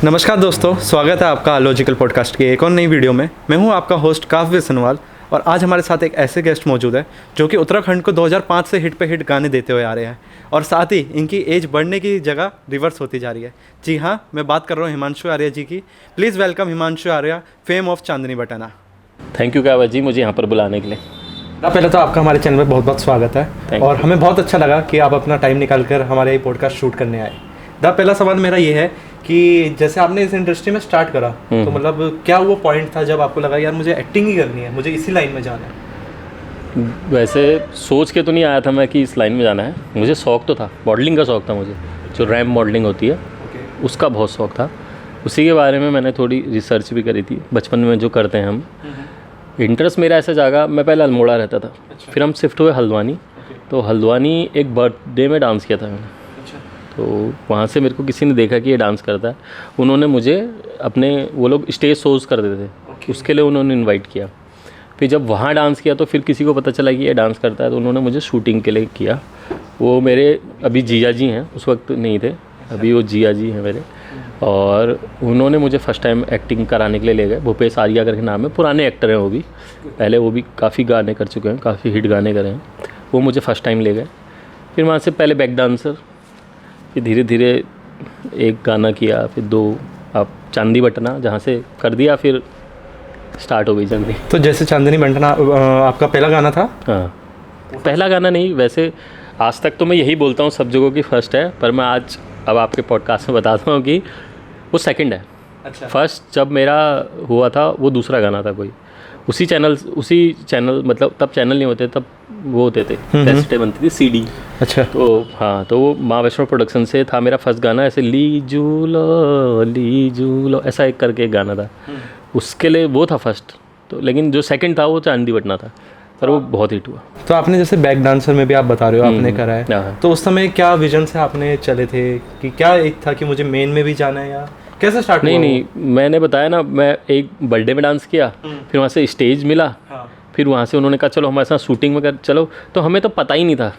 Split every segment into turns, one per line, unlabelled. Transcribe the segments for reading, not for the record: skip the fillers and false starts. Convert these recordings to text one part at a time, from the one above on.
नमस्कार दोस्तों, स्वागत है आपका लॉजिकल पॉडकास्ट की एक और नई वीडियो में। मैं हूं आपका होस्ट काव्य सनवाल और आज हमारे साथ एक ऐसे गेस्ट मौजूद है जो कि उत्तराखंड को 2005 से हिट पे हिट गाने देते हुए आ रहे हैं और साथ ही इनकी एज बढ़ने की जगह रिवर्स होती जा रही है। जी हाँ, मैं बात कर रहा हूँ हिमांशु आर्या जी की। Please welcome Himanshu Arya, fame of Chandni Batana.
Thank you Kavya ji मुझे यहाँ पर बुलाने के लिए।
पहले तो आपका हमारे चैनल में बहुत बहुत स्वागत है और हमें बहुत अच्छा लगा कि आप अपना टाइम निकाल कर हमारे पॉडकास्ट शूट करने आए। पहला सवाल मेरा ये है कि जैसे आपने इस इंडस्ट्री में स्टार्ट करा तो मतलब क्या वो पॉइंट था जब आपको लगा यार मुझे एक्टिंग ही करनी है, मुझे इसी लाइन में जाना है?
वैसे सोच के तो नहीं आया था मैं कि इस लाइन में जाना है। मुझे शौक़ तो था, मॉडलिंग का शौक़ था मुझे, जो रैम्प मॉडलिंग होती है उसका बहुत शौक़ था। उसी के बारे में मैंने थोड़ी रिसर्च भी करी थी बचपन में जो करते हैं हम। इंटरेस्ट मेरा ऐसा जागा, मैं पहले अल्मोड़ा रहता था, फिर हम शिफ्ट हुए हल्द्वानी। तो हल्द्वानी एक बर्थडे में डांस किया था मैंने। तो वहाँ से मेरे को किसी ने देखा कि ये डांस करता है, उन्होंने मुझे अपने, वो लोग स्टेज शोज़ करते थे उसके लिए उन्होंने इनवाइट किया। फिर जब वहाँ डांस किया तो फिर किसी को पता चला कि ये डांस करता है तो उन्होंने मुझे शूटिंग के लिए किया। वो मेरे अभी जीजा जी हैं, उस वक्त नहीं थे, अभी वो जिया जी हैं मेरे। और उन्होंने मुझे फ़र्स्ट टाइम एक्टिंग कराने के लिए ले गए। भूपेश आर्या करके नाम है, पुराने एक्टर हैं वो भी, पहले वो भी काफ़ी गाने कर चुके हैं, काफ़ी हिट गाने करे हैं। वो मुझे फ़र्स्ट टाइम ले गए। फिर वहाँ से पहले बैक डांसर, फिर धीरे धीरे एक गाना किया, फिर 2, अब चांदनी बटना जहाँ से कर दिया, फिर स्टार्ट हो गई जर्नी।
तो जैसे चांदनी बटना आपका पहला गाना था?
हाँ, पहला गाना नहीं, वैसे आज तक तो मैं यही बोलता हूँ सब जगहों की फ़र्स्ट है, पर मैं आज अब आपके पॉडकास्ट में बताता हूँ कि वो सेकंड है।
अच्छा।
फर्स्ट जब मेरा हुआ था वो दूसरा गाना था कोई, उसी चैनल मतलब तब चैनल नहीं होते, तब वो होते थे, कैसेटें बनती थी, सीडी।
अच्छा।
तो हाँ, तो वो माँ वैष्णो प्रोडक्शन से था मेरा फर्स्ट गाना, ऐसे ली जूलो ऐसा एक करके एक गाना था, उसके लिए वो था फर्स्ट। तो लेकिन जो सेकंड था वो चांदनी बटना था, पर वो बहुत हिट हुआ।
तो आपने जैसे बैक डांसर में भी आप बता रहे हो आपने करा है, तो उस समय क्या विजन से आपने चले थे कि क्या एक था कि मुझे मेन में भी जाना है या कैसे स्टार्ट?
नहीं, मैंने बताया ना, मैं एक बर्थडे में डांस किया, फिर वहाँ से स्टेज मिला। हाँ। फिर वहाँ से उन्होंने कहा चलो हमारे साथ शूटिंग में कर चलो। तो हमें तो पता ही नहीं था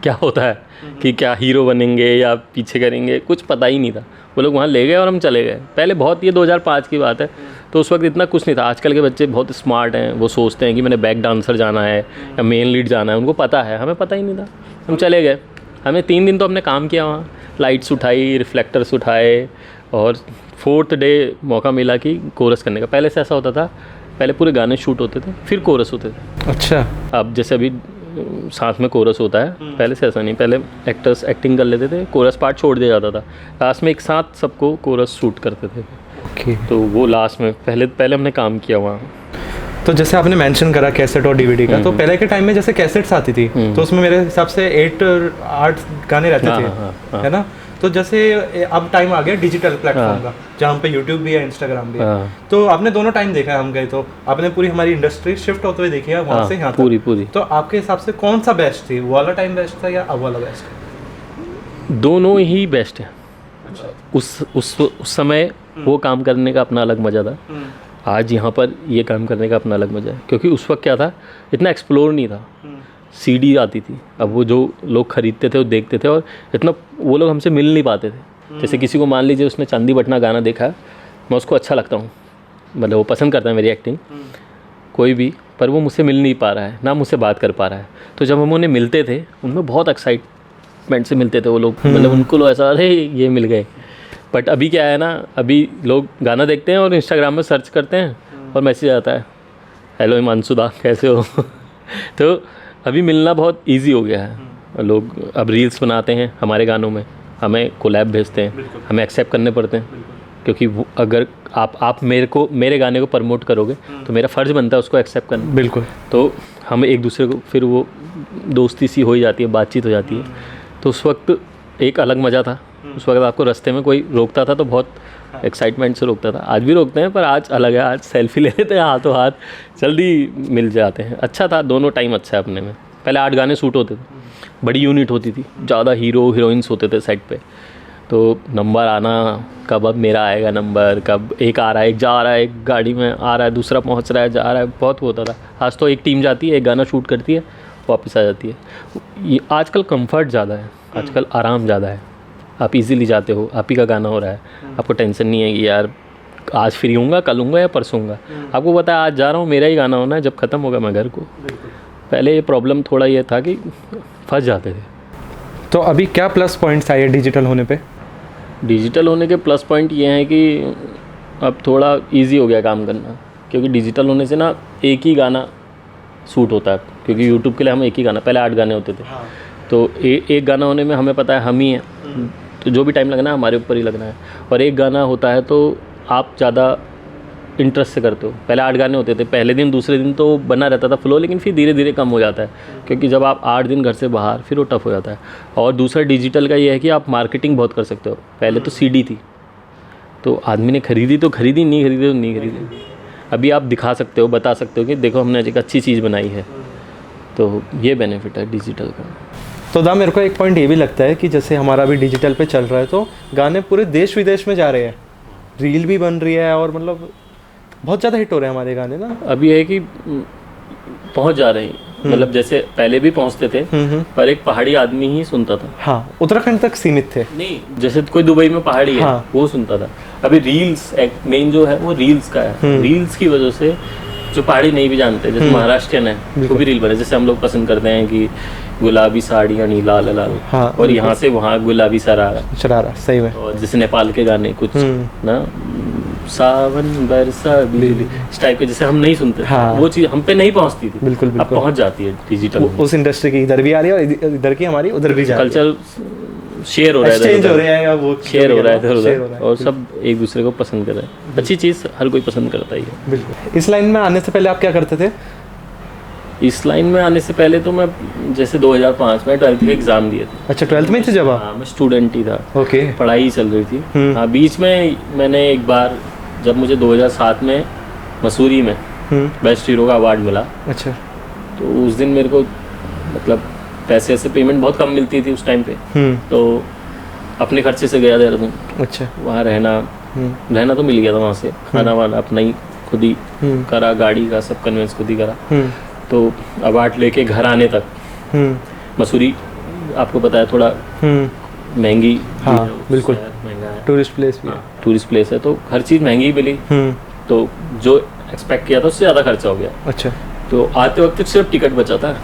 क्या होता है, कि क्या हीरो बनेंगे या पीछे करेंगे, कुछ पता ही नहीं था। वो लोग वहाँ ले गए और हम चले गए। पहले बहुत, ये 2005 की बात है, तो उस वक्त इतना कुछ नहीं था। आजकल के बच्चे बहुत स्मार्ट हैं, वो सोचते हैं कि मैंने बैक डांसर जाना है या मेन लीड जाना है, उनको पता है। हमें पता ही नहीं था, हम चले गए। हमें 3 दिन तो हमने काम किया वहाँ, लाइट्स उठाई, रिफ्लेक्टर्स उठाए, और 4th डे मौका मिला कि कोरस करने का। पहले से ऐसा होता था, पहले पूरे गाने शूट होते थे फिर कोरस होते थे। अच्छा। अब जैसे अभी साथ में कोरस होता है, पहले से ऐसा नहीं। पहले एक्टर्स एक्टिंग कर लेते थे, कोरस पार्ट छोड़ दिया जाता था, लास्ट में एक साथ सबको कोरस शूट करते थे।
ओके।
तो वो लास्ट में पहले हमने काम किया वहाँ।
तो जैसे आपने मेंशन करा कैसेट और डीवीडी का, तो पहले के टाइम में जैसे कैसेट्स आती थी तो उसमें मेरे हिसाब से 8 गाने रहते थे, है ना? तो जैसे अब टाइम आ गया डिजिटल प्लेटफॉर्म का, जहाँ पे यूट्यूब भी है, इंस्टाग्राम भी है। तो आपने दोनों टाइम देखा है, हम गए तो आपने पूरी हमारी इंडस्ट्री शिफ्ट होते हुए देखी है वहाँ से यहाँ तक।
पूरी।
तो आपके हिसाब से कौन सा बेस्ट थी? वो वाला टाइम बेस्ट था या अब वाला बेस्ट है?
दोनों ही बेस्ट है। उस समय वो काम करने का अपना अलग मज़ा था, आज यहाँ पर ये काम करने का अपना अलग मज़ा है। क्योंकि उस वक्त क्या था, इतना एक्सप्लोर नहीं था, सीडी आती थी। अब वो जो लोग ख़रीदते थे वो देखते थे, और इतना वो लोग हमसे मिल नहीं पाते थे। जैसे किसी को मान लीजिए उसने चांदनी बटना गाना देखा, मैं उसको अच्छा लगता हूँ, मतलब वो पसंद करता है मेरी एक्टिंग, कोई भी, पर वो मुझसे मिल नहीं पा रहा है, ना मुझसे बात कर पा रहा है। तो जब हम उन्हें मिलते थे, उनमें बहुत एक्साइटमेंट से मिलते थे वो लोग, मतलब उनको लोग ऐसा, अरे ये मिल गए। बट अभी क्या है ना, अभी लोग गाना देखते हैं और इंस्टाग्राम में सर्च करते हैं और मैसेज आता है, हेलो हिमांशु दा कैसे हो। तो अभी मिलना बहुत इजी हो गया है। लोग अब रील्स बनाते हैं हमारे गानों में, हमें कोलैब भेजते हैं, हमें एक्सेप्ट करने पड़ते हैं, क्योंकि अगर आप मेरे गाने को प्रमोट करोगे तो मेरा फ़र्ज़ बनता है उसको एक्सेप्ट करना।
बिल्कुल।
तो हम एक दूसरे को, फिर वो दोस्ती सी हो जाती है, बातचीत हो जाती है। तो उस वक्त एक अलग मज़ा था। उस वक्त आपको रास्ते में कोई रोकता था तो बहुत एक्साइटमेंट से रोकता था, आज भी रोकते हैं, पर आज अलग है। आज सेल्फी ले लेते हैं हाथों हाथ, जल्दी मिल जाते हैं। अच्छा था, दोनों टाइम अच्छा है अपने में। पहले 8 गाने शूट होते थे, बड़ी यूनिट होती थी, ज़्यादा हीरो हीरोइंस होते थे सेट पे। तो नंबर आना, कब अब मेरा आएगा नंबर, कब एक आ रहा है, एक जा रहा है, एक गाड़ी में आ रहा है, दूसरा पहुंच रहा है, जा रहा है, बहुत होता था। आज तो एक टीम जाती है, एक गाना शूट करती है, वापस आ जाती है। ये आजकल कंफर्ट ज़्यादा है, आजकल आराम ज़्यादा है। आप इजीली जाते हो, आप ही का गाना हो रहा है, आपको टेंशन नहीं है कि यार आज फ्री होऊंगा, कल होऊंगा या परसों होऊंगा। आपको पता है आज जा रहा हूँ, मेरा ही गाना होना है, जब ख़त्म होगा मैं घर को। पहले ये प्रॉब्लम थोड़ा ये था कि फंस जाते थे।
तो अभी क्या प्लस पॉइंट्स आए डिजिटल होने पे?
डिजिटल होने के प्लस पॉइंट ये हैं कि अब थोड़ा इजी हो गया काम करना, क्योंकि डिजिटल होने से ना एक ही गाना सूट होता है, क्योंकि यूट्यूब के लिए हम एक ही गाना, पहले 8 गाने होते थे।
हाँ।
तो एक गाना होने में हमें पता है हम ही हैं, तो जो भी टाइम लगना है हमारे ऊपर ही लगना है। और एक गाना होता है तो आप ज़्यादा इंटरेस्ट से करते हो। पहले 8 गाने होते थे, पहले दिन दूसरे दिन तो बना रहता था फ्लो, लेकिन फिर धीरे धीरे कम हो जाता है, क्योंकि जब आप 8 दिन घर से बाहर, फिर वो टफ हो जाता है। और दूसरा डिजिटल का ये है कि आप मार्केटिंग बहुत कर सकते हो। पहले तो सीडी थी, तो आदमी ने खरीदी तो खरीदी, नहीं खरीदी तो नहीं खरीदी। अभी आप दिखा सकते हो, बता सकते हो कि देखो हमने एक अच्छी चीज़ बनाई है, तो ये बेनिफिट है डिजिटल का।
तो दा मेरे को एक पॉइंट ये भी लगता है कि जैसे हमारा भी डिजिटल पे चल रहा है, तो गाने पूरे देश विदेश में जा रहे हैं, रील भी बन रही है, और मतलब बहुत ज़्यादा हिट हो रहे हैं हमारे गाने ना।
अभी है कि पहुंच जा रहे हैं, मतलब जैसे पहले भी पहुंचते थे, पर एक पहाड़ी आदमी ही सुनता था।
हाँ, उत्तराखंड तक सीमित थे।
नहीं, जैसे कोई दुबई में पहाड़ी है,
हाँ।
वो सुनता था। अभी रील्स मेन जो है वो रील्स का है। रील्स की वजह से जो पहाड़ी नहीं भी जानते, जैसे महाराष्ट्रियन है, वो भी रील बने। जैसे हम लोग पसंद करते हैं कि गुलाबी साड़ियाँ नी लाल लाल,
हाँ,
और यहाँ से वहाँ गुलाबी
शरारा, सही में।
और जैसे नेपाल के गाने कुछ ना, सावन बरसा बिजली, इस टाइप के, जैसे हम नहीं सुनते,
हाँ।
वो चीज़ हम पे नहीं पहुँचती थी,
बिल्कुल
अब
बिल्कुल
पहुँच जाती है डिजिटल।
उस इंडस्ट्री की इधर भी आ रही है, और इधर की हमारी उधर भी जा रही है।
कल्चर शेयर हो रहा है,
एक्सचेंज हो रहा है, या वो
शेयर हो रहा है इधर
शेयर हो
उधर,
रहा है।
और सब एक दूसरे को पसंद कर रहे हैं। अच्छी चीज़ हर कोई पसंद करता ही है।
बिल्कुल। इस लाइन में आने से पहले आप क्या करते थे?
इस लाइन में आने से पहले तो मैं जैसे 2005 में 12th के एग्ज़ाम दिए थे।
अच्छा, 12th में थे जब आप?
हाँ, मैं स्टूडेंट ही था,
ओके।
पढ़ाई ही चल रही थी। हाँ, बीच में मैंने एक बार, जब मुझे 2007 में मसूरी में बेस्ट हीरो का अवार्ड मिला,
अच्छा,
तो उस दिन मेरे को मतलब पैसे से पेमेंट बहुत कम मिलती थी उस टाइम पे, तो अपने खर्चे से गया देहरादून।
अच्छा।
वहाँ रहना तो मिल गया था, वहाँ से खाना वाना अपना ही खुद ही करा, गाड़ी का सब कन्वेंस खुद ही करा। तो अवार्ड लेके घर आने तक, मसूरी आपको पता है थोड़ा महंगी,
हाँ बिल्कुल,
महंगा है,
टूरिस्ट प्लेस भी,
टूरिस्ट प्लेस है, तो हर चीज़ महंगी मिली। तो जो एक्सपेक्ट किया था उससे ज़्यादा खर्चा हो गया।
अच्छा।
तो आते वक्त सिर्फ टिकट बचा था,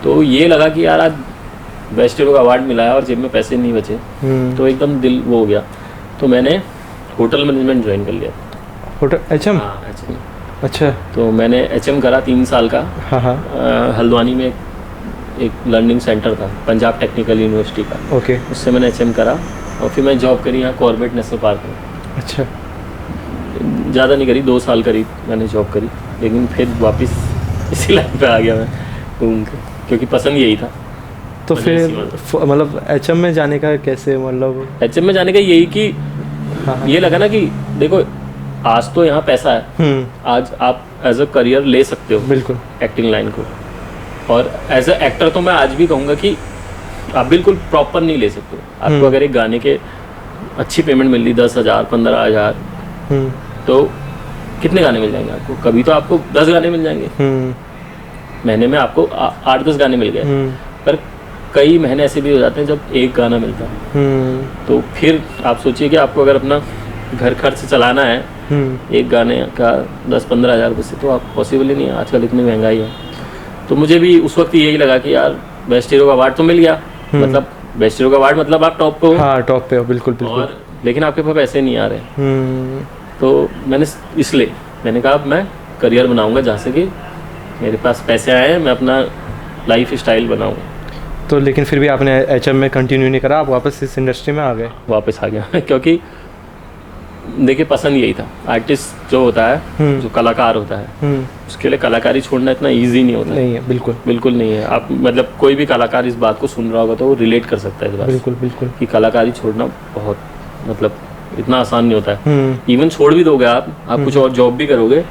तो ये लगा कि यार आज बेस्ट हीरो का अवार्ड मिला है और जेब में पैसे नहीं बचे, तो एकदम दिल वो हो गया। तो मैंने होटल मैनेजमेंट ज्वाइन कर लिया।
Hotel HM?
हाँ, HM।
अच्छा।
तो मैंने HM करा 3 साल का।
हाँ हाँ।
हल्द्वानी में एक लर्निंग सेंटर था, पंजाब टेक्निकल यूनिवर्सिटी का।
ओके।
उससे मैंने HM करा, और फिर मैं जॉब करी यहाँ कॉर्बेट नेशनल पार्क में।
अच्छा।
ज़्यादा नहीं करी, 2 साल करी मैंने जॉब करी, लेकिन फिर वापस इसी लाइन पे आ गया मैं घूम के, क्योंकि पसंद यही था।
तो फिर मतलब HM में जाने का कैसे, मतलब
HM में जाने का यही कि
हाँ।
ये लगा ना कि देखो आज तो यहाँ पैसा है, आज आप एज अ करियर ले सकते हो
बिल्कुल
एक्टिंग लाइन को, और एज अ एक्टर तो मैं आज भी कहूँगा कि आप बिल्कुल प्रॉपर नहीं ले सकते हो। आपको अगर एक गाने के अच्छी पेमेंट मिल रही 10,000 15,000, तो कितने गाने मिल जाएंगे आपको? कभी तो आपको 10 गाने मिल जाएंगे महीने में, आपको 8-10 गाने मिल गए, पर कई महीने ऐसे भी हो जाते हैं जब एक गाना मिलता है। तो फिर आप सोचिए कि आपको अगर अपना घर खर्च चलाना है एक गाने का 10-15 हज़ार रुपये से, तो आप पॉसिबल ही नहीं है, आजकल इतनी महंगाई है। तो मुझे भी उस वक्त यही लगा कि यार बेस्ट हीरो का अवार्ड तो मिल गया, मतलब बेस्ट हीरो का अवार्ड मतलब आप टॉप पे हो।
हाँ, टॉप पे हो, बिल्कुल बिल्कुल।
और लेकिन आपके पास पैसे नहीं आ रहे। तो मैंने इसलिए मैंने कहा अब मैं करियर बनाऊंगा जहाँ से कि मेरे पास पैसे आए, मैं अपना लाइफ स्टाइल बनाऊँ।
तो लेकिन फिर भी आपने HM में कंटिन्यू नहीं करा, आप वापस इस इंडस्ट्री में आ गए?
वापस आ गया क्योंकि देखिए पसंद यही था। आर्टिस्ट जो होता है, जो कलाकार होता है, उसके लिए कलाकारी छोड़ना इतना इजी नहीं होता।
नहीं है, बिल्कुल
बिल्कुल नहीं है। आप मतलब कोई भी कलाकार इस बात को सुन रहा होगा तो वो रिलेट कर सकता है इस बात,
बिल्कुल बिल्कुल,
कि कलाकारी छोड़ना बहुत मतलब इतना आसान नहीं होता है। इवन छोड़ भी दोगे आप कुछ और जॉब भी करोगे,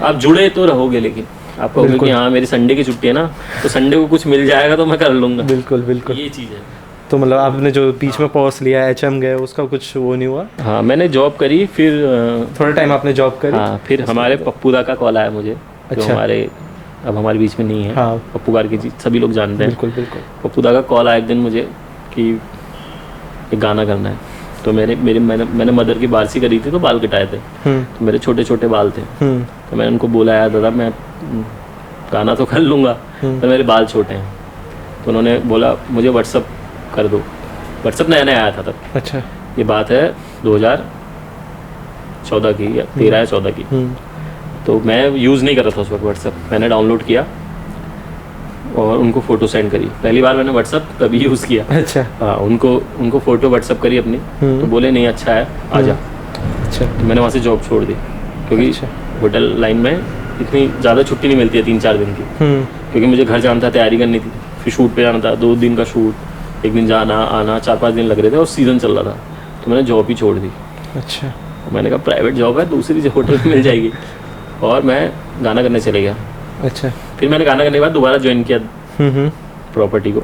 आप जुड़े तो रहोगे, लेकिन आप कहोगे कि हाँ मेरी संडे की छुट्टी है ना, तो संडे को कुछ मिल जाएगा तो मैं कर लूँगा।
बिल्कुल बिल्कुल,
ये चीज़ है।
तो मतलब आपने जो बीच में पॉज लिया, HM गए, उसका कुछ वो नहीं हुआ?
हाँ, मैंने जॉब करी, फिर
थोड़ा टाइम आपने जॉब करी।
हाँ, फिर हमारे पप्पू दा का कॉल आया मुझे, जो
अच्छा।
अब हमारे बीच में नहीं है।
हाँ।
पप्पू गार की सभी लोग जानते हैं।
बिल्कुल बिल्कुल।
पप्पू दा का कॉल आया एक दिन मुझे कि एक गाना करना है। तो मैंने मदर की बारसी करी थी, तो बाल कटाए थे, तो मेरे छोटे छोटे बाल थे। तो मैंने उनको बोला यार दादा मैं गाना तो कर लूँगा पर मेरे बाल छोटे हैं। तो उन्होंने बोला मुझे व्हाट्सअप कर दो। व्हाट्सअप नया नया आया था तब।
अच्छा।
ये बात है 2014 की या 13 या 14 की। तो मैं यूज़ नहीं कर रहा था उस वक्त व्हाट्सअप। मैंने डाउनलोड किया और उनको फ़ोटो सेंड करी। पहली बार मैंने व्हाट्सअप तभी यूज़ किया।
अच्छा।
हाँ, उनको फ़ोटो व्हाट्सअप करी अपनी, तो बोले नहीं अच्छा है आ जा।
अच्छा।
तो मैंने वहाँ से जॉब छोड़ दी, क्योंकि होटल लाइन में इतनी ज़्यादा छुट्टी नहीं मिलती है 3-4 दिन की, क्योंकि मुझे घर जाना था, तैयारी करनी थी, फिर शूट पे जाना था, 2 दिन का शूट, एक दिन जाना आना, 4-5 दिन लग रहे थे और सीज़न चल रहा था। तो मैंने जॉब ही छोड़ दी।
अच्छा।
मैंने कहा प्राइवेट जॉब है, दूसरी होटल में मिल जाएगी, और मैं गाना करने चले गया।
अच्छा।
फिर मैंने गाना करने के बाद दोबारा ज्वाइन किया प्रॉपर्टी को,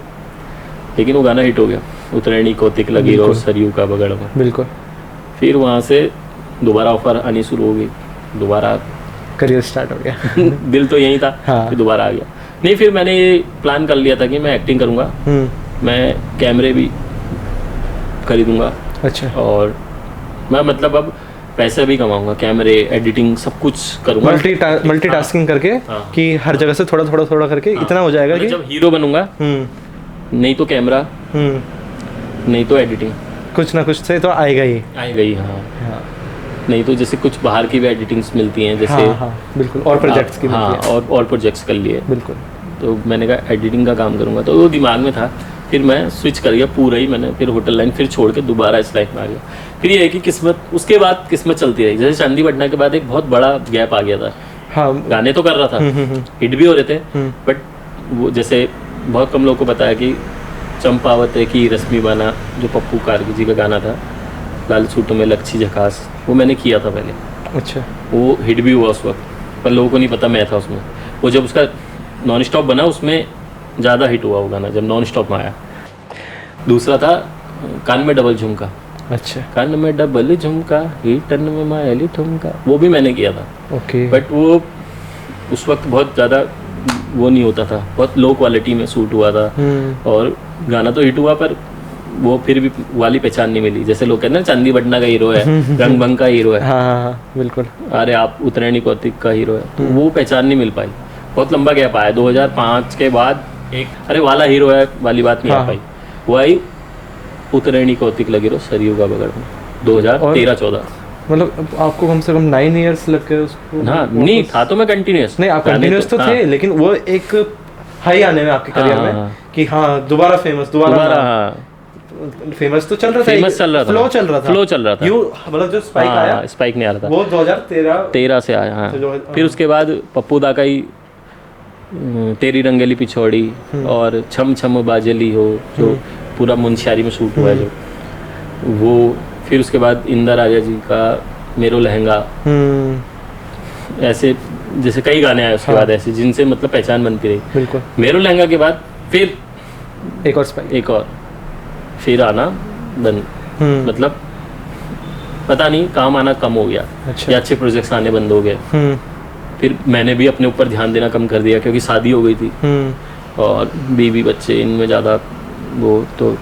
लेकिन वो गाना हिट हो गया, उतरैनी कौतिक लगी रो सरयू का बगड़ में।
बिल्कुल।
फिर वहाँ से दोबारा ऑफर आनी शुरू हो गई, दोबारा
करियर स्टार्ट हो गया।
दिल तो यहीं था।
हाँ।
फिर दोबारा आ गया। नहीं, फिर मैंने ये प्लान कर लिया था कि मैं एक्टिंग करूँगा, मैं कैमरे भी खरीदूँगा।
अच्छा।
और मैं मतलब अब पैसे भी कमाऊंगा, कैमरे, एडिटिंग, सब कुछ करूँगा।
मल्टीटास्किंग करके।
हाँ।
कि हर जगह से थोड़ा थोड़ा थोड़ा करके इतना हो जाएगा कि
जब हीरो बनूंगा नहीं तो कैमरा, नहीं तो एडिटिंग,
कुछ ना कुछ से तो आएगा ही।
आएगा ही। हाँ। नहीं तो जैसे कुछ बाहर की भी एडिटिंग्स मिलती हैं, जैसे
हाँ, बिल्कुल, और प्रोजेक्ट्स की
हाँ,
मिलती है।
और प्रोजेक्ट्स कर लिए।
बिल्कुल।
तो मैंने कहा एडिटिंग का काम करूँगा, तो वो दिमाग में था। फिर मैं स्विच कर गया पूरा ही, मैंने फिर होटल लाइन फिर छोड़ के दोबारा इस लाइफ में आ गया। फिर ये है कि किस्मत, उसके बाद किस्मत चलती रही। जैसे चांदी बढ़ना के बाद एक बहुत बड़ा गैप आ गया था।
हाँ।
गाने तो कर रहा था, हिट भी हो रहे थे, बट वो जैसे बहुत कम लोगों को पता है कि चंपावत की रश्मि बाना, जो पप्पू कार्की जी का गाना था, लाल सूटों में लच्छी झकास, वो मैंने किया था पहले।
अच्छा। वो
हिट भी हुआ उस वक्त, पर लोगों को नहीं पता मैं था उसमें। वो जब उसका नॉन स्टॉप बना, उसमें ज़्यादा हिट हुआ वो गाना, जब नॉन स्टॉप में आया। दूसरा था कान में डबल झुमका।
अच्छा।
कान में डबल झुमका, हिटन में मायली ठुमका, वो भी मैंने किया था।
ओके।
बट वो उस वक्त बहुत ज़्यादा वो नहीं होता था, बहुत लो क्वालिटी में शूट हुआ था, और गाना तो हिट हुआ पर वो फिर भी वाली पहचान नहीं मिली। जैसे लोग कहते हैं ना चांदी बढ़ना का हीरो है, रंग भंग का हीरो है।
हाँ, बिल्कुल।
अरे आप उतरैनी कौतिक का हीरो है, तो वो पहचान नहीं मिल पाई। बहुत लंबा गैप आया, 2005 के बाद एक अरे वाला हीरो है वाली बात नहीं आ पाई। वो आई उतरैनी कौतिक लगी रो सरयू का बगड़ में, 2013-14।
मतलब आपको कम से कम 9 इयर्स लग गए उसको।
हाँ, नहीं था तो मैं कंटिन्यूस।
नहीं, आप कंटिन्यूस तो थे, लेकिन वो एक हाई आने में आपके करियर में कि हाँ दोबारा फेमस, दोबारा फेमस तो चल रहा था,
फेमस चल रहा था,
फ्लो चल रहा था।
यू
मतलब जो स्पाइक आया,
स्पाइक नहीं आ रहा था,
वो 2013
से आया। हाँ। फिर उसके बाद पप्पू दा का ही तेरी रंगेली पिछौड़ी और छम छम बाजली हो, जो पूरा मुंशियारी में शूट हुआ है जो, वो। फिर उसके बाद इंदिरा राजा जी का मेरो लहंगा, ऐसे जैसे कई गाने आए उसके बाद ऐसे, जिनसे मतलब पहचान बनती रही।
बिल्कुल।
मेरो लहंगा के बाद फिर
एक और स्पाइक,
एक और, फिर आना बंद। मतलब पता नहीं काम आना कम हो गया।
अच्छा।
या अच्छे प्रोजेक्ट्स आने बंद हो गए। फिर मैंने भी अपने ऊपर ध्यान देना कम कर दिया, क्योंकि शादी हो गई थी और बीवी बच्चे, इनमें ज़्यादा वो, तो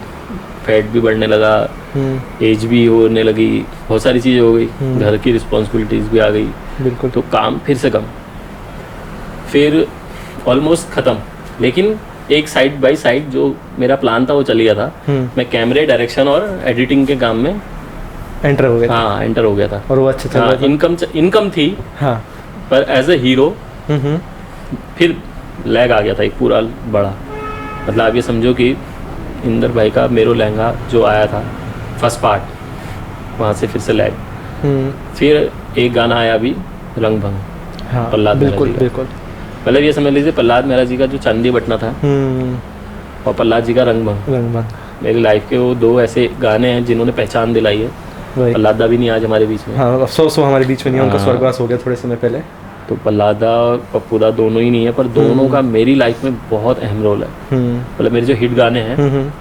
फैट भी बढ़ने लगा, एज भी होने लगी, बहुत सारी चीज़ें हो गई, घर की रिस्पॉन्सिबिलिटीज़ भी आ गई।
बिल्कुल।
तो काम फिर से कम, फिर ऑलमोस्ट ख़त्म। लेकिन एक साइड बाय साइड जो मेरा प्लान था वो चल गया था। मैं कैमरे, डायरेक्शन और एडिटिंग के काम में
एंटर हो गया।
हाँ, एंटर हो गया था,
और वो अच्छा चल रहा था।
इनकम थी। हाँ। पर एज ए हीरो फिर लैग आ गया था एक पूरा बड़ा। मतलब आप ये समझो कि इंदर भाई का मेरो लहंगा जो आया था फर्स्ट पार्ट, वहाँ से फिर से लैग। फिर एक गाना आया अभी रंग भंग,
हाँ,
प्रहलाद
बिल्कुल
मेहरा जी
बिल्कुल।
मतलब ये समझ लीजिए प्रहलाद मेहरा जी का जो चांदी बटना था और प्रहलाद जी का रंग भंग, मेरी लाइफ के वो दो ऐसे गाने हैं जिन्होंने पहचान दिलाई है। प्रहलादा भी नहीं आज हमारे बीच में। हाँ,
अफसोस वो हमारे बीच में नहीं है, उनका स्वर्गवास हो गया थोड़े समय पहले।
तो प्रहलादा और पप्पूदा दोनों ही नहीं है, पर दोनों का मेरी लाइफ में बहुत अहम रोल है। मतलब मेरे जो हिट गाने हैं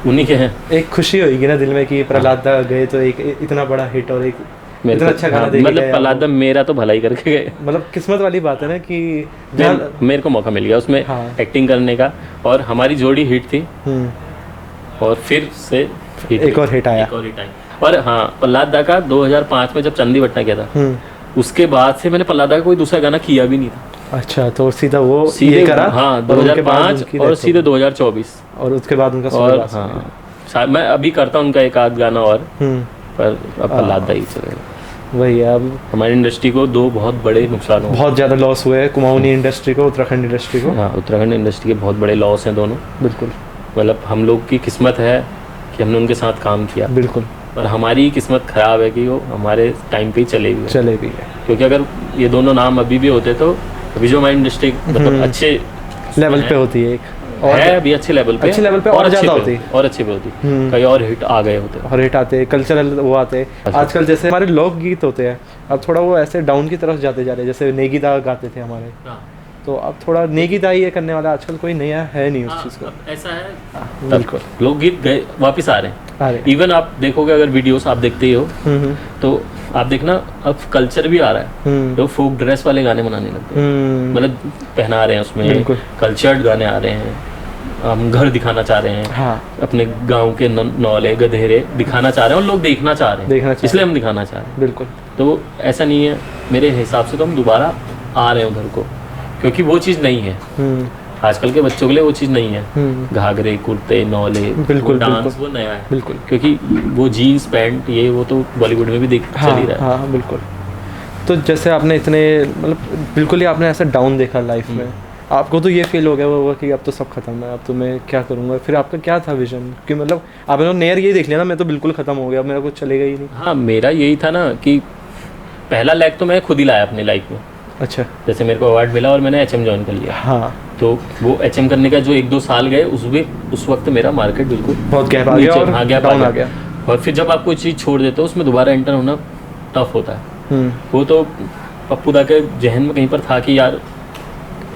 उन्हीं के हैं।
एक खुशी होगी ना दिल में कि प्रहलादा गए तो एक इतना बड़ा हिट और एक इतना अच्छा गाना देके गए।
मतलब प्रहलादा मेरा तो भलाई करके गए।
मतलब किस्मत वाली बात है ना कि
मेरे को मौका मिल गया उसमें एक्टिंग करने का, और हमारी जोड़ी हिट थी। और फिर से
एक और हिट आया।
एक और हिट आई। और हाँ, प्रहलाद दा का 2005 में जब चंदी बट्टा किया था, उसके बाद से मैंने प्रहलाद दा का कोई दूसरा गाना किया भी नहीं था।
अच्छा, तो सीधा वो
सीधे
ये करा।
हाँ 2005 और सीधे 2024
और उसके बाद उनका
और हाँ मैं अभी करता हूँ उनका एक आध गाना और, पर अब प्रहलाद दा ही चलेगा।
वही है, अब
हमारी इंडस्ट्री को दो बहुत बड़े नुकसान हुए,
बहुत ज़्यादा लॉस हुए हैं कुमाऊनी इंडस्ट्री को, उत्तराखंड इंडस्ट्री को।
हाँ उत्तराखंड इंडस्ट्री के बहुत बड़े लॉस हैं दोनों।
बिल्कुल,
मतलब हम लोग की किस्मत है कि हमने उनके साथ काम किया,
बिल्कुल,
पर हमारी किस्मत ख़राब है कि वो हमारे टाइम पे ही चले गए। क्योंकि अगर ये दोनों नाम अभी भी होते तो अभी जो हमारी इंडस्ट्री मतलब अच्छे
लेवल पे होती है, एक
और है अभी अच्छे लेवल पे
और ज़्यादा होती
और अच्छे पे होती, कई और हिट आ गए होते
और हिट आते, कल्चरल वो आते। आजकल जैसे हमारे लोकगीत होते हैं, अब थोड़ा वो ऐसे डाउन की तरफ जाते जा रहे हैं। जैसे नेगी दा गाते थे हमारे, तो अब थोड़ा नेगी दा ये करने वाला आजकल कोई नया है नहीं उस चीज़ को।
ऐसा है,
बिल्कुल,
लोकगीत गए वापस आ रहे हैं। इवन आप देखोगे, अगर वीडियोस आप देखते ही हो तो आप देखना अब कल्चर भी आ रहा है, तो फोक ड्रेस वाले गाने बनाने लगते हैं, मतलब पहना रहे हैं उसमें, कल्चर्ड गाने आ रहे हैं, हम घर दिखाना चाह रहे हैं।
हाँ,
अपने गांव के नौले गधेरे दिखाना चाह रहे हैं और लोग देखना चाह रहे हैं, इसलिए हम दिखाना चाह रहे हैं।
बिल्कुल,
तो ऐसा नहीं है मेरे हिसाब से, तो हम दोबारा आ रहे हैं उधर को, क्योंकि वो चीज़ नहीं है आजकल के बच्चों के लिए, वो चीज़ नहीं है। घाघरे कुर्ते नौले,
बिल्कुल,
डांस वो नया है,
बिल्कुल,
क्योंकि वो जीन्स पैंट ये वो तो बॉलीवुड में भी देख चल ही रहा है।
हाँ, बिल्कुल। तो जैसे आपने इतने मतलब बिल्कुल ही आपने ऐसा डाउन देखा लाइफ में, आपको तो ये फील हो गया होगा कि अब तो सब खत्म है, अब तो मैं क्या करूँगा। फिर आपका क्या था विजन कि मतलब आपने नेयर ये देख लिया ना, मैं तो बिल्कुल ख़त्म हो गया, मेरा कुछ चलेगा ही नहीं।
हाँ मेरा यही था ना कि पहला लैग तो मैं खुद ही लाया अपनी लाइफ में।
अच्छा,
जैसे मेरे को अवार्ड मिला और मैंने HM ज्वाइन कर लिया।
हाँ,
तो वो HM करने का जो 1-2 साल गए, उस वक्त मेरा मार्केट बिल्कुल
बहुत गैप आ गया और डाउन आ गया।
और फिर जब आप कोई चीज़ छोड़ देते हो उसमें दोबारा एंटर होना टफ होता है। वो तो पप्पू दा के जहन में कहीं पर था कि यार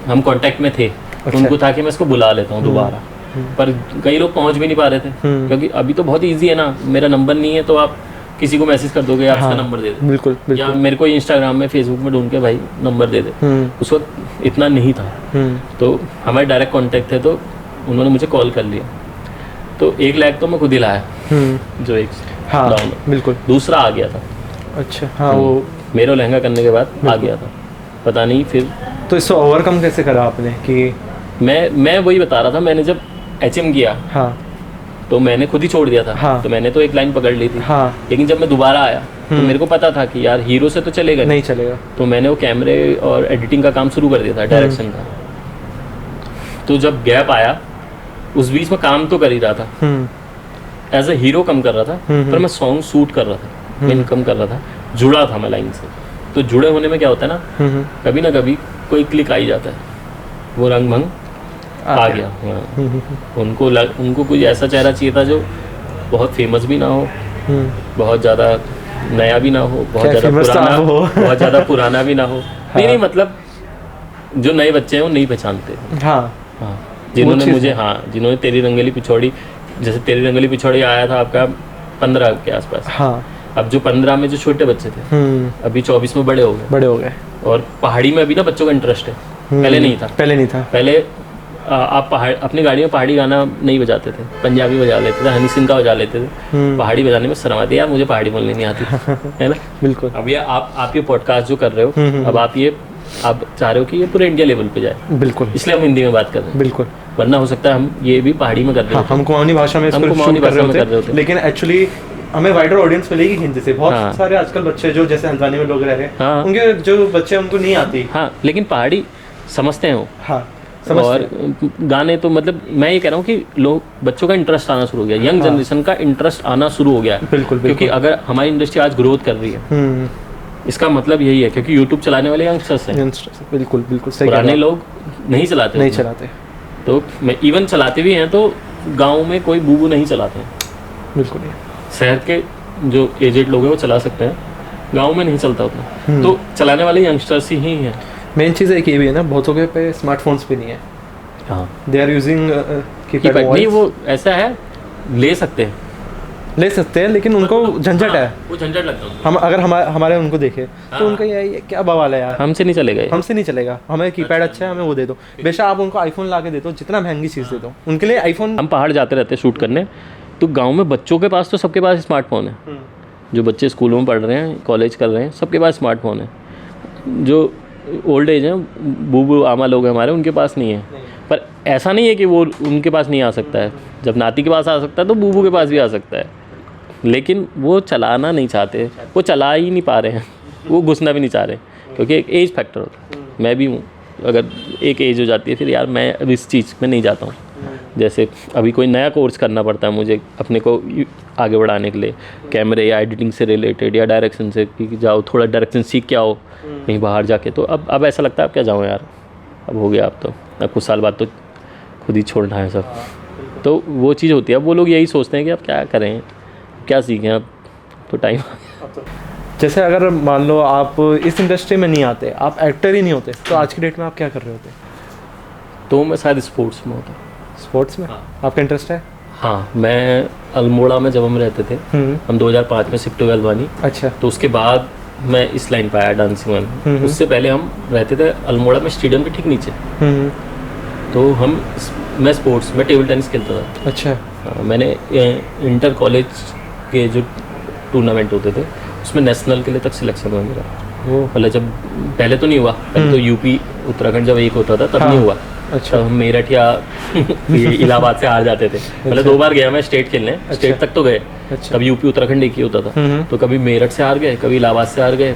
हम कांटेक्ट में थे, उनको था कि मैं इसको बुला लेता हूँ दोबारा, पर कई लोग पहुँच भी नहीं पा रहे थे, क्योंकि अभी तो बहुत ईजी है ना, मेरा नंबर नहीं है तो आप किसी को मैसेज कर दोगे, आप उसका नंबर दे दे,
बिल्कुल,
या मेरे को इंस्टाग्राम में फेसबुक में ढूंढ के भाई नंबर दे दे। उस वक्त इतना नहीं था, तो हमारे डायरेक्ट कांटेक्ट थे, तो उन्होंने मुझे कॉल कर लिया। तो 1 लाख तो मैं खुद ही लाया, जो एक डाउन,
बिल्कुल,
दूसरा आ गया था।
अच्छा, हाँ, वो
मेरा लहंगा करने के बाद आ गया था, पता नहीं फिर।
तो इसको ओवरकम कैसे करा आपने कि
मैं वही बता रहा था, मैंने जब HM किया
हाँ,
तो मैंने खुद ही छोड़ दिया था।
हाँ,
तो मैंने तो एक लाइन पकड़ ली थी।
हाँ,
लेकिन जब मैं दोबारा आया तो मेरे को पता था कि यार हीरो से तो चलेगा
नहीं चलेगा,
तो मैंने वो कैमरे और एडिटिंग का काम शुरू कर दिया था, डायरेक्शन का। तो जब गैप आया उस बीच में काम तो कर ही रहा था, एज ए हीरो कम कर रहा था, पर मैं सॉन्ग शूट कर रहा था, मैं इनकम कर रहा था, जुड़ा था मैं लाइन से। तो जुड़े होने में क्या होता है ना, कभी ना कभी कोई क्लिक आ ही जाता है, वो रंग भंग आ गया। उनको कोई ऐसा चेहरा चाहिए था जो बहुत फेमस भी ना हो, बहुत ज़्यादा नया भी ना हो, बहुत ज़्यादा पुराना भी ना हो। नहीं, मतलब जो नए बच्चे हैं वो नहीं पहचानते। हाँ, जिन्होंने तेरी रंगीली पिछोड़ी, जैसे तेरी रंगीली पिछोड़ी आया था आपका 15 के आसपास।
हाँ,
अब जो 15 में जो छोटे बच्चे थे, अभी 24 में बड़े हो गए। और पहाड़ी में अभी ना बच्चों का इंटरेस्ट है, पहले नहीं था। पहले आप अपनी गाड़ी में पहाड़ी गाना नहीं बजाते थे, पंजाबी बजा लेते थे, हनी सिंह का बजा लेते थे। पहाड़ी बजाने में शर्म आती है, यार मुझे पहाड़ी बोलनी नहीं आती है ना।
बिल्कुल।
अब ये आप ये पॉडकास्ट जो कर रहे हो, अब आप चाह रहे हो कि ये पूरे इंडिया लेवल पे जाए,
बिल्कुल,
इसलिए हम हिंदी में बात कर रहे हैं।
बिल्कुल,
वरना हो सकता है हम ये भी पहाड़ी में कर रहे
हैं, हम कुमाऊनी भाषा में इसको शूट कर रहे होते, लेकिन एक्चुअली हमें वाइडर ऑडियंस मिलेगी हिंदी से। बहुत सारे आजकल बच्चे जो जैसे हल्द्वानी में लोग रह रहे हैं, उनके जो बच्चे उनको नहीं आती।
हाँ, लेकिन पहाड़ी समझते हैं वो।
हाँ,
और गाने तो मतलब मैं ये कह रहा हूँ कि लोग बच्चों का इंटरेस्ट आना शुरू हो गया, यंग जनरेशन का इंटरेस्ट आना शुरू हो गया।
बिल्कुल,
क्योंकि अगर हमारी इंडस्ट्री आज ग्रोथ कर रही है, इसका मतलब यही है क्योंकि यूट्यूब चलाने वाले यंगस्टर्स हैं।
बिल्कुल सही।
पुराने लोग नहीं चलाते। तो मैं इवन चलाते भी हैं तो गाँव में कोई बूबू नहीं चलाते हैं।
बिल्कुल,
शहर के जो एजेड लोग हैं वो चला सकते हैं, गाँव में नहीं चलता उतना। तो चलाने वाले यंगस्टर्स ही हैं।
मेन चीज़ एक ये भी है ना, बहुतों के पे स्मार्टफोन्स भी नहीं है।
हाँ,
दे आर यूजिंग
कीपैड। नहीं, वो ऐसा है, ले सकते हैं
ले सकते हैं, लेकिन उनको झंझट है।
वो झंझट लगता है
हम अगर हमारे उनको देखे तो उनका ये क्या बवाल है यार,
हमसे नहीं चलेगा
हमसे नहीं चलेगा, हमें कीपैड अच्छा है, हमें वो दे दो। बेशक आप उनको आईफोन ला के दे दो, जितना महंगी चीज़ दे दो, उनके लिए आईफोन।
हम पहाड़ जाते रहते शूट करने, तो गांव में बच्चों के पास तो सबके पास स्मार्टफोन है। जो बच्चे स्कूलों में पढ़ रहे हैं, कॉलेज कर रहे हैं, सबके पास स्मार्टफोन है। जो ओल्ड एज हैं, बूबू आमा लोग हैं हमारे, उनके पास नहीं है। पर ऐसा नहीं है कि वो उनके पास नहीं आ सकता है। जब नाती के पास आ सकता है तो बूबू के पास भी आ सकता है, लेकिन वो चलाना नहीं चाहते, वो चला ही नहीं पा रहे हैं, वो घुसना भी नहीं चाह रहे, क्योंकि एक एज फैक्टर होता है। मैं भी हूँ, अगर एक एज हो जाती है फिर यार मैं अब इस चीज़ में नहीं जाता हूँ। जैसे अभी कोई नया कोर्स करना पड़ता है मुझे अपने को आगे बढ़ाने के लिए, कैमरे या एडिटिंग से रिलेटेड या डायरेक्शन से, कि जाओ थोड़ा डायरेक्शन सीख के आओ कहीं बाहर जाके, तो अब ऐसा लगता है अब क्या जाऊँ यार, अब हो गया, अब कुछ साल बाद तो खुद ही छोड़ना है सब। तो वो चीज़ होती है। अब वो लोग यही सोचते हैं कि अब क्या करें, क्या सीखें, अब तो टाइम।
जैसे अगर मान लो आप इस इंडस्ट्री में नहीं आते, आप एक्टर ही नहीं होते, तो आज की डेट में आप क्या कर रहे होते?
तो मैं शायद स्पोर्ट्स में होता।
स्पोर्ट्स में? हाँ। आपका इंटरेस्ट है?
हाँ, मैं अल्मोड़ा में जब हम रहते थे, हम 2005 में शिफ्ट हुए हल्द्वानी।
अच्छा।
तो उसके बाद मैं इस लाइन पर आया, डांसिंग में। उससे पहले हम रहते थे अल्मोड़ा में, स्टेडियम के ठीक नीचे। तो मैं स्पोर्ट्स में टेबल टेनिस खेलता था।
अच्छा।
मैंने इंटर कॉलेज के जो टूर्नामेंट होते थे उसमें नेशनल के लिए तक सिलेक्शन हुआ मेरा। मतलब जब पहले तो नहीं हुआ, पहले तो यूपी उत्तराखंड जब एक होता था तब नहीं हुआ।
अच्छा।
तब हम मेरठ या इलाहाबाद से हार जाते थे। मतलब 2 बार गया मैं स्टेट खेलने, स्टेट तक तो गए।
अच्छा।
तब यूपी उत्तराखंड एक ही होता था, तो कभी मेरठ से हार गए, कभी इलाहाबाद से हार गए।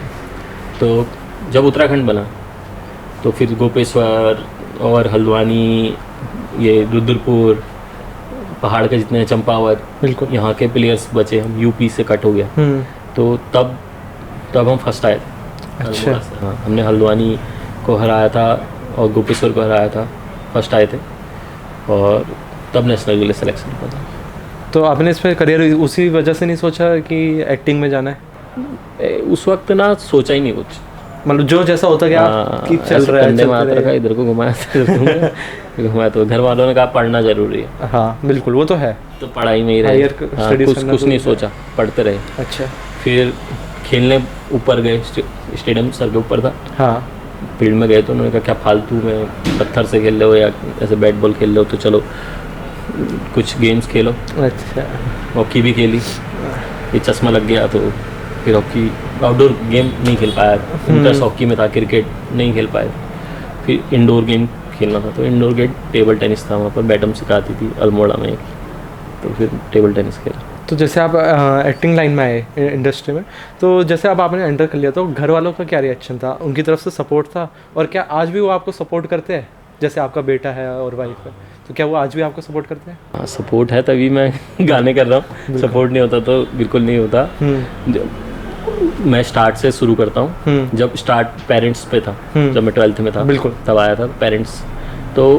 तो जब उत्तराखंड बना तो फिर गोपेश्वर और हल्द्वानी, ये रुद्रपुर, पहाड़ के जितने चंपावत,
बिल्कुल
यहाँ के प्लेयर्स बचे, हम यूपी से कट हो गया। तो तब हम फर्स्ट आए थे।
अच्छा।
हाँ, हमने हल्द्वानी को हराया था और गोपेश्वर को हराया था, फर्स्ट आए थे, और तब नेशनल के लिए सिलेक्शन हुआ था।
तो आपने इस पर करियर उसी वजह से नहीं सोचा कि एक्टिंग में जाना है?
उस वक्त ना सोचा ही नहीं कुछ,
मतलब जो जैसा होता गया कि चल रहा है,
कंधे में हाथ रखा, इधर को घुमाया तो घर वालों ने कहा पढ़ना जरूरी है।
हाँ बिल्कुल, वो तो है,
तो पढ़ाई में ही रहे। कुछ नहीं सोचा, पढ़ते रहे।
अच्छा।
फिर खेलने ऊपर गए, स्टेडियम सर के ऊपर था।
हाँ।
फील्ड में गए तो उन्होंने कहा क्या फालतू में पत्थर से खेल रहे हो या ऐसे बैट बॉल खेल रहे हो, तो चलो कुछ गेम्स खेलो।
अच्छा।
हॉकी भी खेली, ये चश्मा लग गया तो फिर हॉकी आउटडोर गेम नहीं खेल पाया। इंटरेस्ट हॉकी में था, क्रिकेट नहीं खेल पाए। फिर इंडोर गेम खेलना था, तो इंडोर गेम टेबल टेनिस था, वहाँ पर मैडम सिखाती थी अल्मोड़ा में, तो फिर टेबल टेनिस खेला।
तो जैसे आप एक्टिंग लाइन में आए इंडस्ट्री में, तो जैसे अब आपने एंटर कर लिया, तो घर वालों का क्या रिएक्शन था? उनकी तरफ से सपोर्ट था? और क्या आज भी वो आपको सपोर्ट करते हैं? जैसे आपका बेटा है और वाइफ है, तो क्या वो आज भी आपको सपोर्ट करते हैं?
हाँ, सपोर्ट है तभी मैं गाने कर रहा हूँ। सपोर्ट नहीं होता तो बिल्कुल नहीं होता। मैं स्टार्ट से शुरू करता हूँ। जब स्टार्ट पेरेंट्स पे था, जब मैं 12th में था,
बिल्कुल
तब आया था पेरेंट्स। तो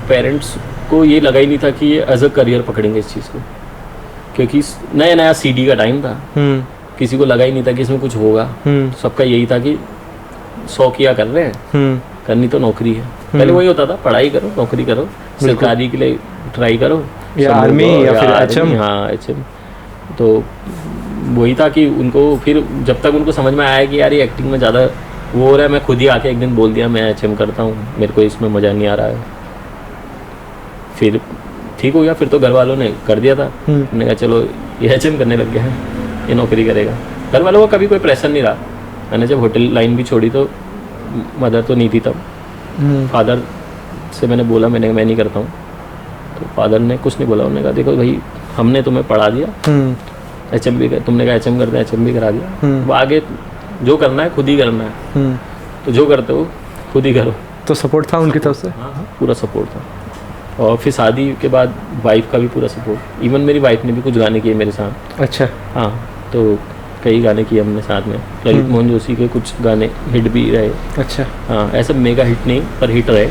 पेरेंट्स को ये लगा ही नहीं था कि ये एज अ करियर पकड़ेंगे इस चीज़ को, क्योंकि नया सीडी का टाइम था। किसी को लगा ही नहीं था कि इसमें कुछ होगा। सबका यही था कि शौकिया कर रहे हैं, करनी तो नौकरी है। पहले वही होता था, पढ़ाई करो, नौकरी करो, सरकारी के लिए ट्राई करो,
या आर्मी या फिर एचएम।
हाँ, एचएम। तो वही था कि उनको फिर जब तक उनको समझ में आया कि यार ये एक्टिंग में ज़्यादा वो हो रहा है, मैं खुद ही आके एक दिन बोल दिया मैं एचएम करता हूँ, मेरे को इसमें मज़ा नहीं आ रहा है। फिर ठीक हो गया, फिर तो घर वालों ने कर दिया था। मैंने कहा चलो ये एचएम करने लग गया है, ये नौकरी करेगा। घर वालों का कभी कोई प्रेशर नहीं रहा। मैंने जब होटल लाइन भी छोड़ी तो मदर तो नहीं थी तब। फादर से मैंने बोला मैं नहीं करता हूँ, तो फादर ने कुछ नहीं बोला। उन्होंने कहा देखो भाई, हमने तुम्हें पढ़ा दिया, एचएम भी तुमने कहा एचएम करते हैं, एचएम भी करा दिया, वो आगे जो करना है खुद ही करना है, तो जो करते हो खुद ही करो।
तो सपोर्ट था उनकी तरफ से?
हाँ, पूरा सपोर्ट था। और फिर शादी के बाद वाइफ का भी पूरा सपोर्ट। इवन मेरी वाइफ ने भी कुछ गाने किए मेरे साथ। अच्छा। हाँ, तो कई गाने किए हमने साथ में। ललित मोहन जोशी के कुछ गाने हिट भी रहे। अच्छा। हाँ, ऐसा मेगा हिट नहीं पर हिट रहे।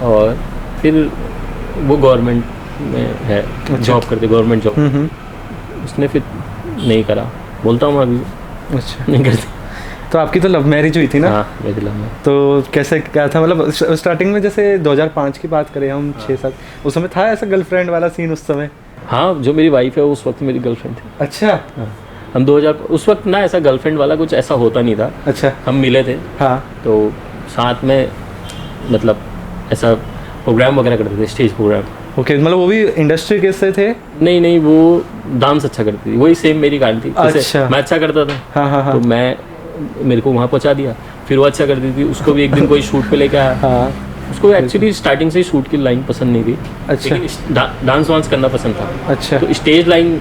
और फिर वो गवर्नमेंट में है, जॉब करते, गवर्नमेंट जॉब। उसने फिर नहीं करा, बोलता हूँ अभी। अच्छा। नहीं करती।
तो आपकी तो लव मैरिज हुई थी ना?
हाँ, मेरी लव मैरिज।
तो कैसे क्या था, मतलब स्टार्टिंग में जैसे 2005 की बात करें हम, 6-7, उस समय था ऐसा गर्लफ्रेंड वाला सीन उस समय?
हाँ, जो मेरी वाइफ है वो उस वक्त मेरी गर्लफ्रेंड थी।
अच्छा।
हाँ, हम 2000 उस वक्त ना ऐसा गर्लफ्रेंड वाला कुछ ऐसा होता नहीं था।
अच्छा।
हम मिले थे,
हाँ।
तो साथ में मतलब ऐसा प्रोग्राम वगैरह करते थे, स्टेज प्रोग्राम।
ओके, मतलब वो भी इंडस्ट्री के से थे?
नहीं नहीं, वो डांस अच्छा करती थी, वही सेम मेरी गाड़ी थी। जैसे
अच्छा।
मैं अच्छा करता था,
हाँ हाँ हाँ।
तो मेरे को वहाँ पहुँचा दिया। फिर वो अच्छा करती थी, उसको भी एक दिन कोई शूट पे लेके आया।
हाँ।
उसको एक्चुअली स्टार्टिंग से ही शूट की लाइन पसंद नहीं थी।
अच्छा।
लेकिन डांस वांस करना पसंद था।
अच्छा।
तो स्टेज लाइन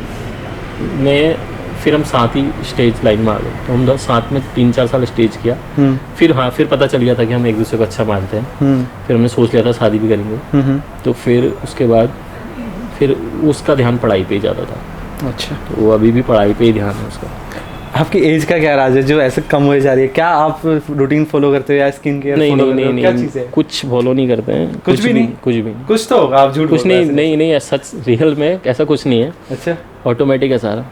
में फिर हम साथ ही स्टेज लाइन में आ गए। तो हम दोनों साथ में 3-4 साल स्टेज किया। फिर पता चल गया था कि हम एक दूसरे को अच्छा मानते हैं। फिर हमने सोच लिया था शादी भी करेंगे। तो फिर उसके बाद फिर उसका ध्यान पढ़ाई पे ही ज़्यादा था।
अच्छा।
तो वो अभी भी पढ़ाई पे ही ध्यान है उसका।
आपकी एज का क्या राज है जो ऐसे कम हुए जा रही है? क्या आप रूटीन फॉलो करते हो या स्किन केयर
नहीं
फॉलो
नहीं
करते हो?
नहीं
क्या
नहीं,
चीज़ है?
कुछ फॉलो नहीं करते हैं।
कुछ भी नहीं?
कुछ भी नहीं।
कुछ तो होगा, आप झूठ
कुछ
बोल रहे
नहीं
हैं।
नहीं नहीं, सच रियल में ऐसा कुछ नहीं है।
अच्छा।
ऑटोमेटिक है सारा,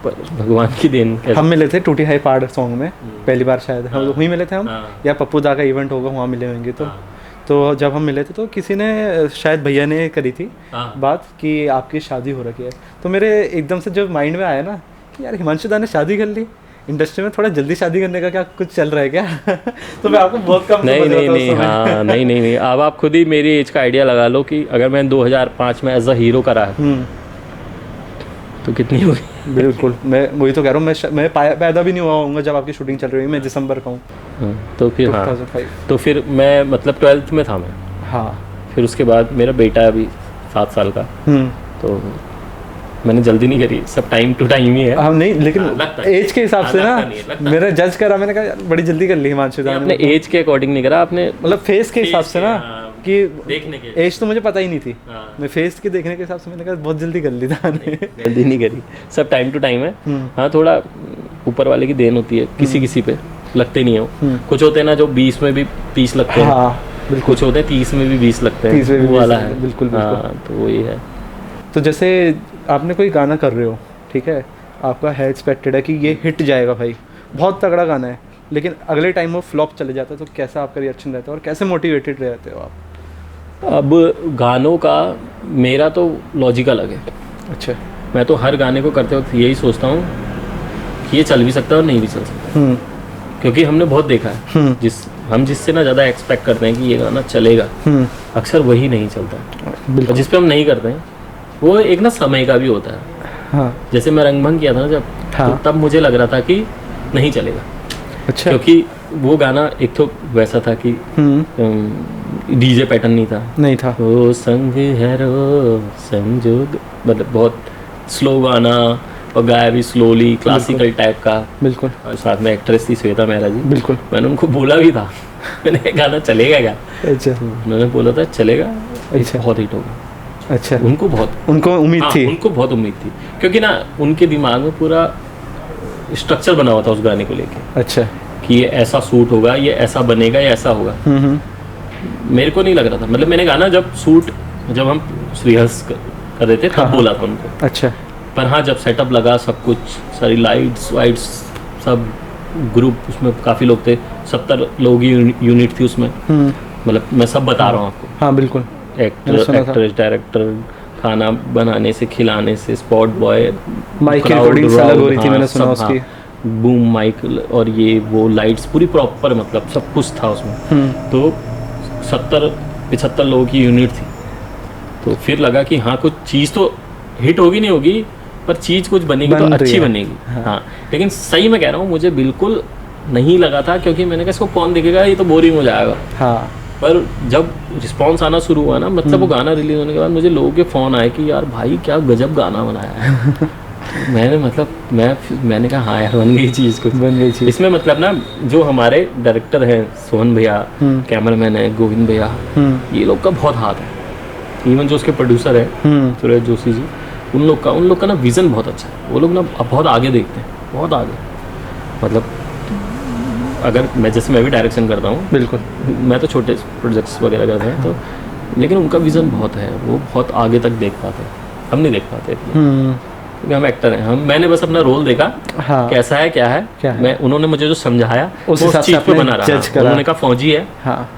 पर भगवान की देन।
हम मिले थे टूटी हाई पहाड़ सॉन्ग में पहली बार, शायद हम वहीं मिले थे हम, या पप्पू दा का इवेंट होगा वहाँ मिले होंगे। तो जब हम मिले थे तो किसी ने, शायद भैया ने करी थी बात कि आपकी शादी हो रखी है। तो मेरे एकदम से जो माइंड में आया ना कि यार हिमांशु दा ने शादी कर ली, इंडस्ट्री में थोड़ा जल्दी शादी करने का क्या कुछ चल रहा है क्या? तो मैं आपको बहुत कम
नहीं नहीं नहीं, हाँ नहीं नहीं नहीं, अब आप खुद ही मेरी एज का आइडिया लगा लो कि अगर मैं 2005 में एज अ हीरो करा है तो कितनी होगी।
बिल्कुल, मैं वही तो कह रहा हूँ, मैं पैदा भी नहीं हुआ होऊंगा जब आपकी शूटिंग चल रही है। मैं दिसंबर का हूँ।
तो फिर हाँ,
2005।
तो फिर मैं मतलब 12th में था मैं।
हाँ।
फिर उसके बाद मेरा बेटा है अभी 7 साल का। तो मैंने जल्दी नहीं करी, सब टाइम टू टाइम ही है।
हम नहीं, लेकिन एज के हिसाब से
लगता
ना मेरा जज करा, मैंने कहा यार बड़ी जल्दी कर ली हिमांशु दा ने।
आपने एज के अकॉर्डिंग नहीं करा, आपने
मतलब फेस के हिसाब से ना, कि
देखने के
एज तो मुझे पता ही नहीं थी। मैं फेस के देखने के हिसाब से मैंने कहा बहुत जल्दी कर ली था।
जल्दी नहीं करी, सब टाइम टू टाइम है। हाँ, थोड़ा ऊपर वाले की देन होती है, किसी किसी पे लगते नहीं है। कुछ होते हैं ना जो 20 में भी 30 लगते हैं।
हाँ, बिल्कुल।
कुछ होते हैं 30 में भी 20 लगते हैं,
30 में भी
वो वाला है।
बिल्कुल।
हाँ, तो वही है।
तो जैसे आपने कोई गाना कर रहे हो, ठीक है, आपका है एक्सपेक्टेड है कि ये हिट जाएगा भाई, बहुत तगड़ा गाना है, लेकिन अगले टाइम वो फ्लॉप चले जाता है, तो कैसा आपका रिएक्शन रहता है और कैसे मोटिवेटेड रहते हो आप?
अब गानों का मेरा तो लॉजिक अलग है।
अच्छा।
मैं तो हर गाने को करते वक्त यही सोचता हूँ कि ये चल भी सकता है और नहीं भी चल सकता। क्योंकि हमने बहुत देखा है, हम जिससे ना ज़्यादा एक्सपेक्ट करते हैं कि ये गाना चलेगा, अक्सर वही नहीं चलता। और जिस पे हम नहीं करते हैं वो एक ना समय का भी होता है।
हाँ।
जैसे मैं रंगभंग किया था ना जब,
हाँ।
तो तब मुझे लग रहा था कि नहीं चलेगा।
अच्छा।
क्योंकि वो गाना एक तो वैसा था कि डीजे पैटर्न नहीं था। वो संग है रो संजोग, मतलब बहुत स्लो गाना और गाया भी स्लोली, क्लासिकल टाइप का।
बिल्कुल।
और साथ में एक्ट्रेस थी श्वेता मेहरा जी।
बिल्कुल।
मैंने उनको बोला भी था, मैंने गाना चलेगा क्या?
अच्छा।
उन्होंने बोला था चलेगा,
अच्छा।
बहुत हिट होगा।
अच्छा।
उनको
उम्मीद थी।
उनको बहुत उम्मीद थी, क्योंकि ना उनके दिमाग में पूरा स्ट्रक्चर बना हुआ था उस गाने को लेके।
अच्छा।
कि ये ऐसा सूट होगा, ये ऐसा बनेगा, ये ऐसा होगा। मेरे को नहीं लग रहा था, मतलब मैंने गाना जब हम रिहर्स कर रहे थे तब बोला था उनको।
अच्छा।
पर हाँ, जब सेटअप लगा, सब कुछ, सारी लाइट्स वाइट्स, सब ग्रुप, उसमें काफ़ी लोग थे, 70 लोग की यूनिट थी उसमें। मतलब मैं सब बता रहा हूँ आपको।
हाँ, बिल्कुल।
एक्ट्रेस, डायरेक्टर, खाना बनाने से खिलाने से, स्पॉट बॉय,
माइक की रिकॉर्डिंग अलग हो रही थी, मैंने सुना उसकी।
बूम माइक और ये वो लाइट्स पूरी प्रॉपर, मतलब सब कुछ था उसमें। तो 70-75 लोगों की यूनिट थी। तो फिर लगा कि हाँ, कुछ चीज़ तो हिट होगी नहीं होगी, पर चीज़ कुछ बनेगी तो अच्छी बनेगी। हाँ, लेकिन सही मैं कह रहा हूँ, मुझे बिल्कुल नहीं लगा था, क्योंकि मैंने कहा इसको कौन देखेगा, ये तो बोरिंग हो जाएगा।
हाँ। पर
जब रिस्पॉन्स आना शुरू हुआ ना, मतलब वो गाना रिलीज होने के बाद मुझे लोगों के फ़ोन आए कि यार भाई क्या गजब गाना बनाया है। मैंने कहा हाँ यार, बन गई चीज़ कुछ,
बन गई चीज़।
इसमें मतलब ना जो हमारे डायरेक्टर हैं, सोहन भैया, कैमरामैन है गोविंद भैया, ये लोग का बहुत हाथ है। इवन जो उसके प्रोड्यूसर है सुरेश जोशी जी, उन लोग का ना विज़न बहुत अच्छा है। वो लोग ना बहुत आगे देखते हैं, बहुत आगे। मतलब अगर मैं भी डायरेक्शन करता हूँ, बिल्कुल, मैं तो छोटे प्रोजेक्ट्स वगैरह करते हैं, तो लेकिन उनका विज़न बहुत है, वो बहुत आगे तक देख पाते हैं, हम नहीं देख पाते, क्योंकि हम एक्टर हैं। मैंने बस अपना रोल देखा, हाँ, कैसा है क्या है, उन्होंने मुझे जो समझाया उस चीज़ पे बना रहा। उन्होंने कहा फौजी है, हाँ,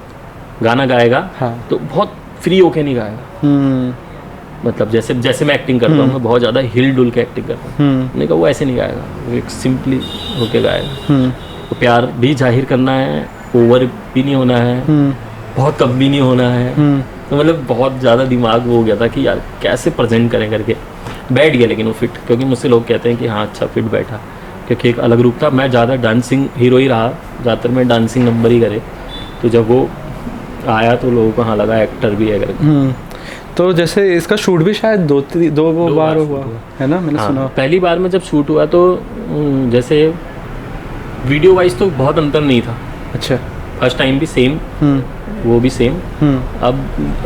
गाना गाएगा, हाँ, तो बहुत फ्री होके नहीं गाएगा, मतलब जैसे जैसे मैं एक्टिंग करता हूँ मैं बहुत ज़्यादा हिल डुल के एक्टिंग करता हूँ। मैंने कहा वो ऐसे नहीं गाएगा, वो एक सिंपली होके गाएगा। तो प्यार भी जाहिर करना है, ओवर भी नहीं होना है, बहुत कम भी नहीं होना है। तो मतलब बहुत ज़्यादा दिमाग वो हो गया था कि यार कैसे प्रेजेंट करें करके। बैठ गया लेकिन वो फिट, क्योंकि मुझसे लोग कहते हैं कि हाँ अच्छा फिट बैठा, क्योंकि एक अलग रूप था। मैं ज़्यादा डांसिंग हीरो ही रहा, ज़्यादातर मैं डांसिंग नंबर ही करे। तो जब वो आया तो लोगों को हाँ लगा एक्टर भी है करके।
तो जैसे इसका शूट भी शायद दो बार हुआ है ना, मैंने सुना।
पहली बार में जब शूट हुआ तो जैसे वीडियो वाइज तो बहुत अंतर नहीं था।
अच्छा।
फर्स्ट टाइम भी सेम, वो भी सेम। अब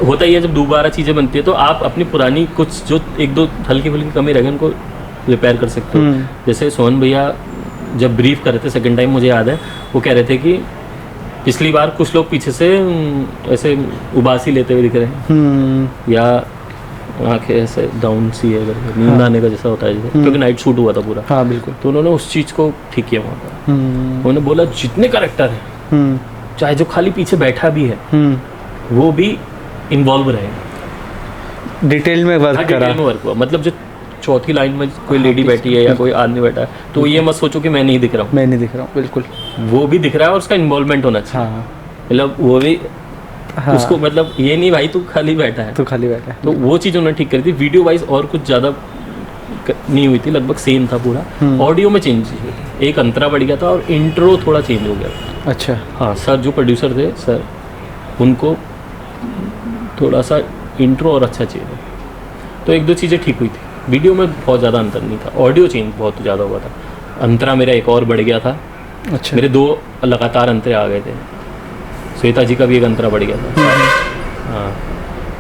होता ही है जब दोबारा चीज़ें बनती है तो आप अपनी पुरानी कुछ जो एक दो हल्की फुल्की कमी रह गई उनको रिपेयर कर सकते हो। जैसे सोहन भैया जब ब्रीफ कर रहे थे सेकंड टाइम, मुझे याद है वो कह रहे थे कि पिछली बार कुछ लोग पीछे से ऐसे उबासी लेते हुए दिख रहे हैं या आंखें ऐसे डाउन सी है, नींद आने का जैसा होता है जैसे, क्योंकि नाइट शूट हुआ था पूरा।
हाँ बिल्कुल।
तो उन्होंने उस चीज़ को ठीक किया वहाँ पर। उन्होंने बोला जितने कैरेक्टर हैं चाहे जो खाली पीछे बैठा भी है वो भी इन्वॉल्व रहे।
डिटेल में वर्क करा।
डिटेल में वर्क हुआ, मतलब जो चौथी लाइन में कोई लेडी बैठी है या कोई आदमी बैठा है तो ये मत सोचो कि मैं नहीं दिख रहा हूँ।
मैं नहीं दिख रहा हूँ, बिल्कुल।
वो भी दिख रहा है और उसका इन्वॉल्वमेंट होना चाहिए।
हाँ।
मतलब वो भी
हाँ।
उसको मतलब ये नहीं भाई तू खाली बैठा है,
तो खाली बैठा है।
तो वो चीज़ उन्होंने ठीक करी थी। वीडियो वाइज और कुछ ज़्यादा नहीं हुई थी, लगभग सेम था पूरा। ऑडियो में चेंज एक अंतरा बढ़ गया था और इंट्रो थोड़ा चेंज हो गया था।
अच्छा।
हाँ सर जो प्रोड्यूसर थे सर, उनको थोड़ा सा इंट्रो और अच्छा चाहिए, तो एक दो चीज़ें ठीक हुई थी। वीडियो में बहुत ज़्यादा अंतर नहीं था, ऑडियो चेंज बहुत ज़्यादा हुआ था। अंतरा मेरा एक और बढ़ गया था।
अच्छा।
मेरे दो लगातार अंतरे आ गए थे। श्वेता जी का भी एक अंतरा बढ़ गया था। हाँ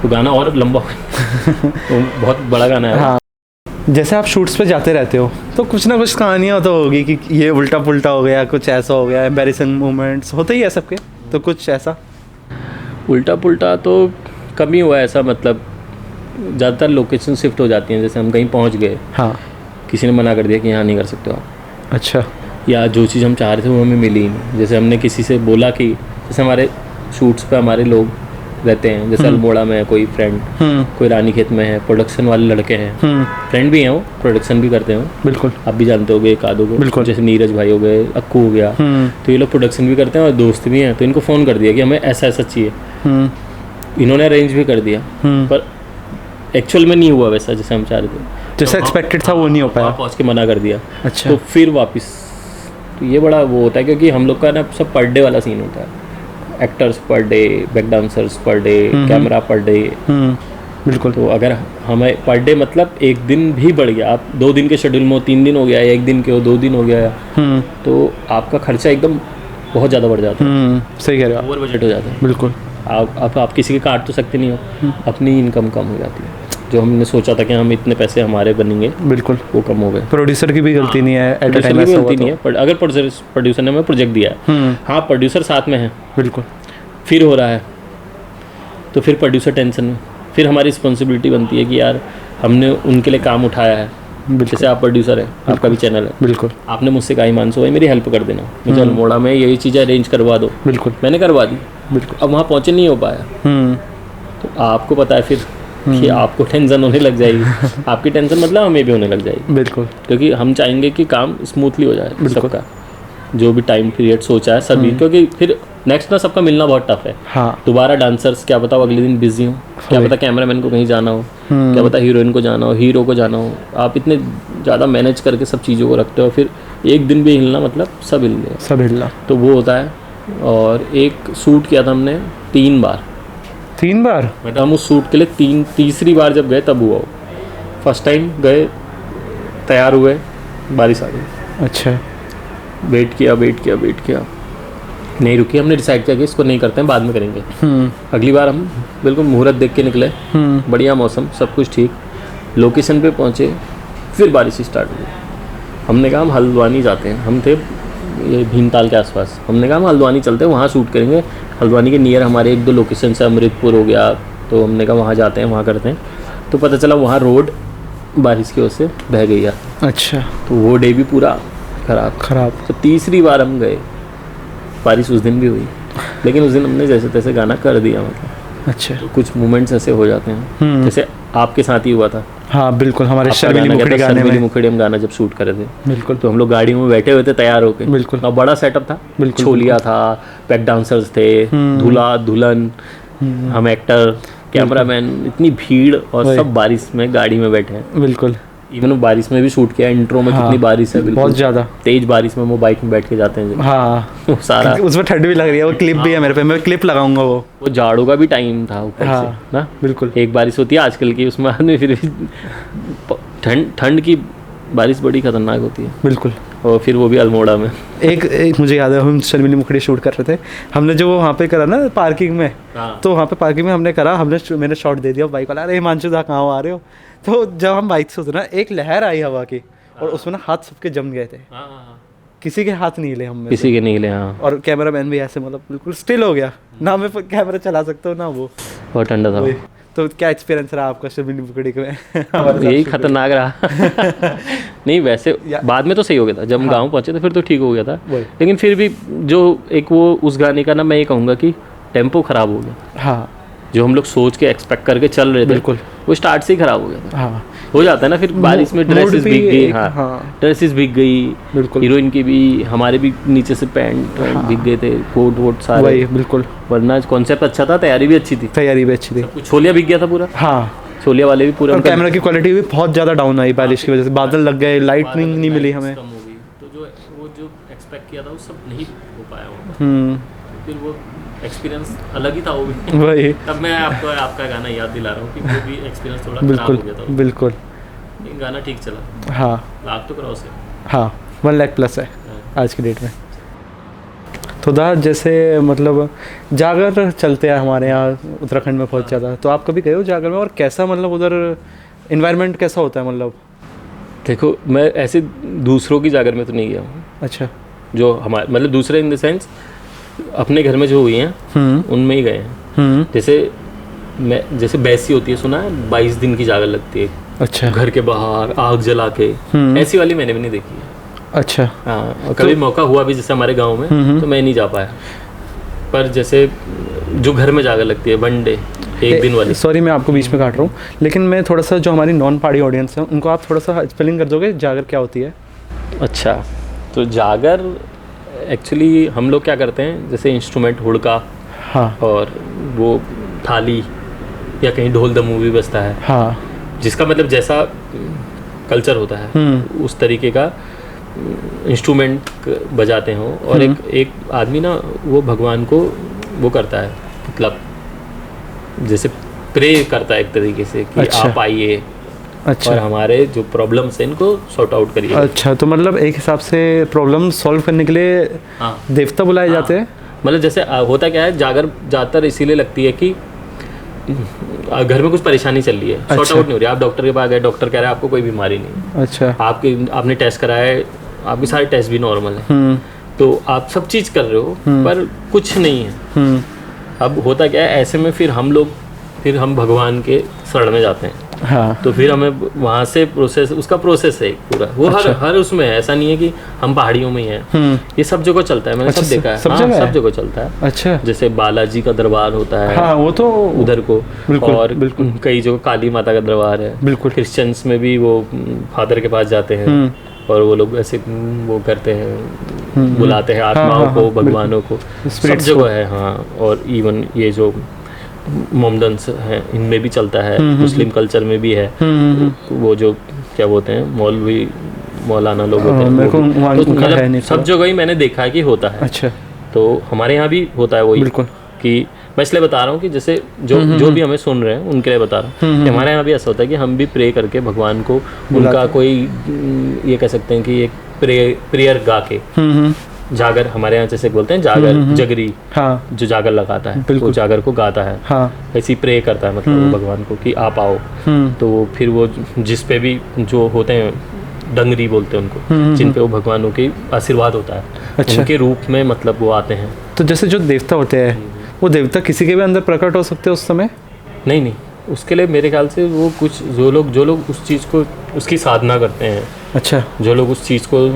तो गाना और लंबा तो बहुत बड़ा गाना है।
हाँ। जैसे आप शूट्स पे जाते रहते हो तो कुछ ना कुछ कहानियाँ तो होगी कि ये उल्टा पुल्टा हो गया, कुछ ऐसा हो गया, एम्बैरेसिंग मोमेंट्स होते ही है सबके, तो कुछ ऐसा?
उल्टा पुल्टा तो कम ही हुआ है ऐसा, मतलब ज़्यादातर लोकेशन शिफ्ट हो जाती हैं। जैसे हम कहीं पहुंच गए,
हाँ,
किसी ने मना कर दिया कि यहाँ नहीं कर सकते हो आप।
अच्छा।
या जो चीज़ हम चाह रहे थे वो हमें मिली ही नहीं। जैसे हमने किसी से बोला कि जैसे हमारे शूट्स पे हमारे लोग रहते हैं, जैसे अल्मोड़ा में है कोई फ्रेंड, कोई रानीखेत में है, प्रोडक्शन वाले लड़के हैं, फ्रेंड भी हैं, वो प्रोडक्शन भी करते हैं।
बिल्कुल।
आप भी जानते होगे एक आधो को,
बिल्कुल।
जैसे नीरज भाई हो गए, अक्कू हो गया, तो ये लोग प्रोडक्शन भी करते हैं और दोस्त भी हैं। तो इनको फ़ोन कर दिया कि हमें ऐसा ऐसा चाहिए, इन्होंने अरेंज भी कर दिया, पर एक्चुअल में नहीं हुआ वैसा जैसे हम चाह रहे थे।
जैसा एक्सपेक्टेड था वो नहीं हो पाया।
पहुँच के मना कर दिया।
अच्छा।
तो फिर वापस, तो ये बड़ा वो होता है क्योंकि हम लोग का ना सब पर डे वाला सीन होता है। Actors per day, back dancers per day, camera per day.
बिल्कुल।
तो अगर हमें पर डे मतलब एक दिन भी बढ़ गया, आप 2 दिन के शेड्यूल में 3 दिन हो गया, या 1 दिन के हो 2 दिन हो गया, तो आपका खर्चा एकदम बहुत ज़्यादा बढ़ जाता है।
सही कह रहे हो,
ओवर बजट हो जाता है।
बिल्कुल।
आप किसी के काट तो सकते नहीं हो, अपनी इनकम कम हो जाती है। जो हमने सोचा था कि हम इतने पैसे हमारे बनेंगे,
बिल्कुल,
वो कम हो गए।
प्रोड्यूसर की भी गलती नहीं है, एट अ टाइम ऐसा
गलती नहीं है, पर अगर प्रोड्यूसर ने हमें प्रोजेक्ट दिया है, हाँ प्रोड्यूसर साथ में है,
बिल्कुल,
फिर हो रहा है, तो फिर प्रोड्यूसर टेंशन में, फिर हमारी रिस्पॉन्सिबिलिटी बनती है कि यार हमने उनके लिए काम उठाया है। जैसे आप प्रोड्यूसर है, आपका भी चैनल है, बिल्कुल, आपने मुझसे कहा हिमांशु भाई मेरी हेल्प कर देना, मुझे अल्मोड़ा में यही चीज़ें अरेंज करवा दो, बिल्कुल, मैंने करवा दी, बिल्कुल। अब वहाँ पहुँचे नहीं हो पाया, तो आपको पता है फिर कि आपको टेंशन होने लग जाएगी। आपकी टेंशन मतलब हमें भी होने लग जाएगी, बिल्कुल, क्योंकि हम चाहेंगे कि काम स्मूथली हो जाए सबका, जो भी टाइम पीरियड सोचा है सभी, क्योंकि फिर नेक्स्ट ना सबका मिलना बहुत टफ है। हाँ। दोबारा डांसर्स क्या पता अगले दिन बिजी हो, क्या पता कैमरामैन को कहीं जाना हो, क्या पता हीरोइन को जाना हो, हीरो को जाना हो, आप इतने ज़्यादा मैनेज करके सब चीज़ों को रखते हो, फिर एक दिन भी हिलना मतलब सब हिल गया, सब हिलना, तो वो होता है। और एक शूट किया था हमने 3 बार, मतलब हम उस शूट के लिए तीसरी बार जब गए तब हुआ वो। फर्स्ट टाइम गए, तैयार हुए, बारिश आ गई, अच्छा, वेट किया, नहीं रुकी, हमने डिसाइड किया कि इसको नहीं करते हैं, बाद में करेंगे। अगली बार हम बिल्कुल मुहूर्त देख के निकले, बढ़िया मौसम, सब कुछ ठीक, लोकेशन पे पहुँचे, फिर बारिश स्टार्ट हुई। हमने कहा हम हल्द्वानी जाते हैं, हम थे ये भीमताल के आसपास, हमने कहा हम हल्द्वानी चलते हैं, वहाँ शूट करेंगे। हल्द्वानी के नियर हमारे 1-2 लोकेशन से अमृतपुर हो गया, तो हमने कहा वहाँ जाते हैं, वहाँ करते हैं। तो पता चला वहाँ रोड बारिश की वजह से बह गई है, अच्छा, तो वो डे भी पूरा खराब। तो तीसरी बार हम गए, बारिश उस दिन भी हुई, लेकिन उस दिन हमने जैसे तैसे गाना कर दिया, मतलब अच्छा, तो कुछ मोमेंट्स ऐसे हो जाते हैं। जैसे आपके साथ ही हुआ था।
हाँ बिल्कुल, हमारे
आपका
शर्मिली
गाना क्या
मुखड़ी
था?
गाने
शर्मिली
में।
मुखड़ी हम गाना जब शूट कर रहे थे,
बिल्कुल
तो हम लोग गाड़ी में बैठे हुए थे तैयार होके।
बिल्कुल।
और बड़ा सेटअप था,
बिल्कुल,
छोलिया था, बैक डांसर्स थे, दूल्हा दुल्हन, हम एक्टर, कैमरामैन, इतनी भीड़, और
वही।
सब बारिश में गाड़ी में बैठे हैं।
बिल्कुल।
इवन बारिश में भी शूट किया, इंट्रो में
हाँ,
कितनी बारिश है, बिल्कुल
बहुत ज़्यादा
तेज बारिश में वो बाइक में बैठ के जाते हैं जब,
हाँ।
वो सारा,
उसमें ठंड भी लग रही है, वो क्लिप भी है मेरे पे, मैं क्लिप लगाऊंगा वो।
वो जाड़ों का भी टाइम था ऊपर
हाँ,
से ना।
बिल्कुल
एक बारिश होती है आजकल की, उसमें आदमी फिर भी ठंड की बारिश बड़ी खतरनाक होती है।
बिल्कुल।
और फिर वो भी अल्मोड़ा में।
एक मुझे याद है, हम शर्मिली मुखड़ी शूट कर रहे थे, हमने जो वहाँ पे करा ना पार्किंग में, तो वहाँ पे पार्किंग में हमने करा, मैंने शॉट दे दिया बाइक वाला, अरे हिमांशु दा कहाँ आ रहे हो। तो जब हम बाइक से उतरा, एक लहर आई हवा की, और उसमें ना हाथ सबके जम गए थे, किसी के हाथ नहीं हिले हम में से।
किसी के नहीं ले। हाँ,
और कैमरामैन भी ऐसे मतलब बिल्कुल स्टिल हो गया, ना मैं कैमरा चला सकता हूँ ना वो।
बहुत ठंडा था।
तो क्या एक्सपीरियंस रहा आपका शर्मिली मुखड़ी में?
यही खतरनाक रहा। नहीं वैसे बाद में तो सही हो गया था, जब हम गाँव पहुँचे तो फिर तो ठीक हो गया था। लेकिन फिर भी जो एक वो उस गाने का ना, मैं ये कहूँगा कि टेम्पो खराब हो गया।
हाँ,
जो हम लोग सोच के एक्सपेक्ट करके चल रहे थे,
बिल्कुल,
वो स्टार्ट से ही खराब हो गया था।
हाँ,
हो जाता है ना फिर बारिश में, ड्रेसेस भीग गई। हाँ, ड्रेसेस भीग गई,
बिल्कुल,
हीरोइन की भी, हमारे भी नीचे से पैंट भीग गए थे, कोट वोट सारे।
वही बिल्कुल।
वरना कॉन्सेप्ट अच्छा था, तैयारी भी अच्छी थी,
तैयारी भी अच्छी थी।
कुछ छोलिया भीग गया था पूरा।
हाँ,
छोलिया वाले भी पूरा।
और कैमरा की क्वालिटी भी बहुत ज़्यादा डाउन आई बारिश की वजह से, बादल लग गए, लाइटनिंग नहीं मिली हमें।
कम हो गई, तो जो एक्सपेक्ट किया था वो सब नहीं हो पाया। फिर वो एक्सपीरियंस अलग ही था वो भी।
वही।
तब मैं आपका गाना याद दिला रहा हूँ कि वो भी एक्सपीरियंस थोड़ा खराब हो गया था।
बिल्कुल।
लेकिन गाना ठीक चला।
हाँ,
लाख तो क्रॉस है।
हाँ, 1 लाख प्लस है आज की डेट में। तो दा जैसे मतलब जागर चलते हैं हमारे यहाँ उत्तराखंड में बहुत ज़्यादा, तो आप कभी गए हो जागर में, और कैसा मतलब उधर इन्वायरमेंट कैसा होता है मतलब?
देखो मैं ऐसे दूसरों की जागर में तो नहीं गया हूँ।
अच्छा।
जो हमारे मतलब दूसरे इन द सेंस अपने घर में जो हुई हैं उनमें ही गए हैं। जैसे बैसी होती है, सुना है 22 दिन की जागर लगती है।
अच्छा।
घर के बाहर आग जला के, ऐसी वाली मैंने भी नहीं देखी है।
अच्छा।
हाँ, और कभी मौका हुआ भी जैसे हमारे गांव में, तो मैं नहीं जा पाया। पर जैसे जो घर में जागर लगती है वन डे, एक दिन वाली।
सॉरी मैं आपको बीच में काट रहा हूँ, लेकिन मैं थोड़ा सा, जो हमारी नॉन पहाड़ी ऑडियंस है उनको आप थोड़ा सा स्पेलिंग कर दोगे, जागर क्या होती है?
अच्छा, तो जागर एक्चुअली हम लोग क्या करते हैं, जैसे इंस्ट्रूमेंट हुड़का,
हाँ,
और वो थाली या कहीं ढोल दमू भी बजता है,
हाँ,
जिसका मतलब जैसा कल्चर होता है उस तरीके का इंस्ट्रूमेंट बजाते हो। और एक आदमी ना वो भगवान को वो करता है, मतलब जैसे प्रे करता है एक तरीके से कि
अच्छा।
आप आइए,
अच्छा,
और हमारे जो प्रॉब्लम्स हैं इनको सॉर्ट आउट करिए।
अच्छा, तो मतलब एक हिसाब से प्रॉब्लम सॉल्व करने के लिए
हाँ,
देवता बुलाए जाते हैं।
मतलब जैसे होता क्या है, जागर ज़्यादातर इसीलिए लगती है कि घर में कुछ परेशानी चल रही है, सॉर्ट आउट नहीं हो रही, आप डॉक्टर के पास गए, डॉक्टर कह रहा है आपको कोई बीमारी नहीं।
अच्छा।
आपने टेस्ट कराया है, आपके सारे टेस्ट भी नॉर्मल है, तो आप सब चीज़ कर रहे हो पर कुछ नहीं है। अब होता क्या है, ऐसे में फिर हम भगवान के शरण में जाते हैं।
हाँ,
तो फिर हमें वहाँ से उसका प्रोसेस है पूरा, वो
अच्छा।
हर उसमें है, ऐसा नहीं है कि हम पहाड़ियों में ही हैं। ये सब जगह चलता है, मैंने
अच्छा,
सब देखा है।
सब
हाँ,
जगह है?
सब जगह चलता है।
अच्छा।
जैसे बालाजी का दरबार होता है,
हाँ, वो तो
उधर को,
बिल्कुल,
और
बिल्कुल।
कई जगह काली माता का दरबार है।
बिल्कुल।
क्रिश्चियंस में भी वो फादर के पास जाते हैं, और वो लोग ऐसे वो करते हैं, बुलाते हैं आत्माओं को, भगवानों को, सब जगह है। हाँ, और इवन ये जो मोमडन्स हैं इनमें भी चलता है, मुस्लिम कल्चर में भी है। वो जो क्या बोलते हैं, मौलाना लोग होते हैं,
मेरे को
तो मतलब सब जगह ही मैंने देखा है कि होता है।
अच्छा।
तो हमारे यहाँ भी होता है वही,
बिल्कुल,
कि मैं इसलिए बता रहा हूँ कि जैसे जो भी हमें सुन रहे हैं उनके लिए बता रहा हूँ कि हमारे यहाँ भी ऐसा होता है कि हम भी प्रे करके भगवान को उनका कोई ये कह सकते हैं कि एक प्रेयर गा के, जागर हमारे यहाँ जैसे बोलते हैं जागर, जगरी,
हाँ,
जो जागर लगाता है वो जागर को गाता है,
हाँ,
ऐसी प्रे करता है, मतलब वो भगवान को कि आप आओ। तो फिर वो जिस पे भी जो होते हैं, डंगरी बोलते हैं उनको, जिन पे वो भगवानों की आशीर्वाद होता है,
अच्छा।
उनके रूप में मतलब वो आते हैं।
तो जैसे जो देवता होते हैं, वो देवता किसी के भी अंदर प्रकट हो सकते हैं उस समय?
नहीं, उसके लिए मेरे ख्याल से वो कुछ जो लोग उस चीज़ को, उसकी साधना करते हैं,
अच्छा,
जो लोग उस चीज़ को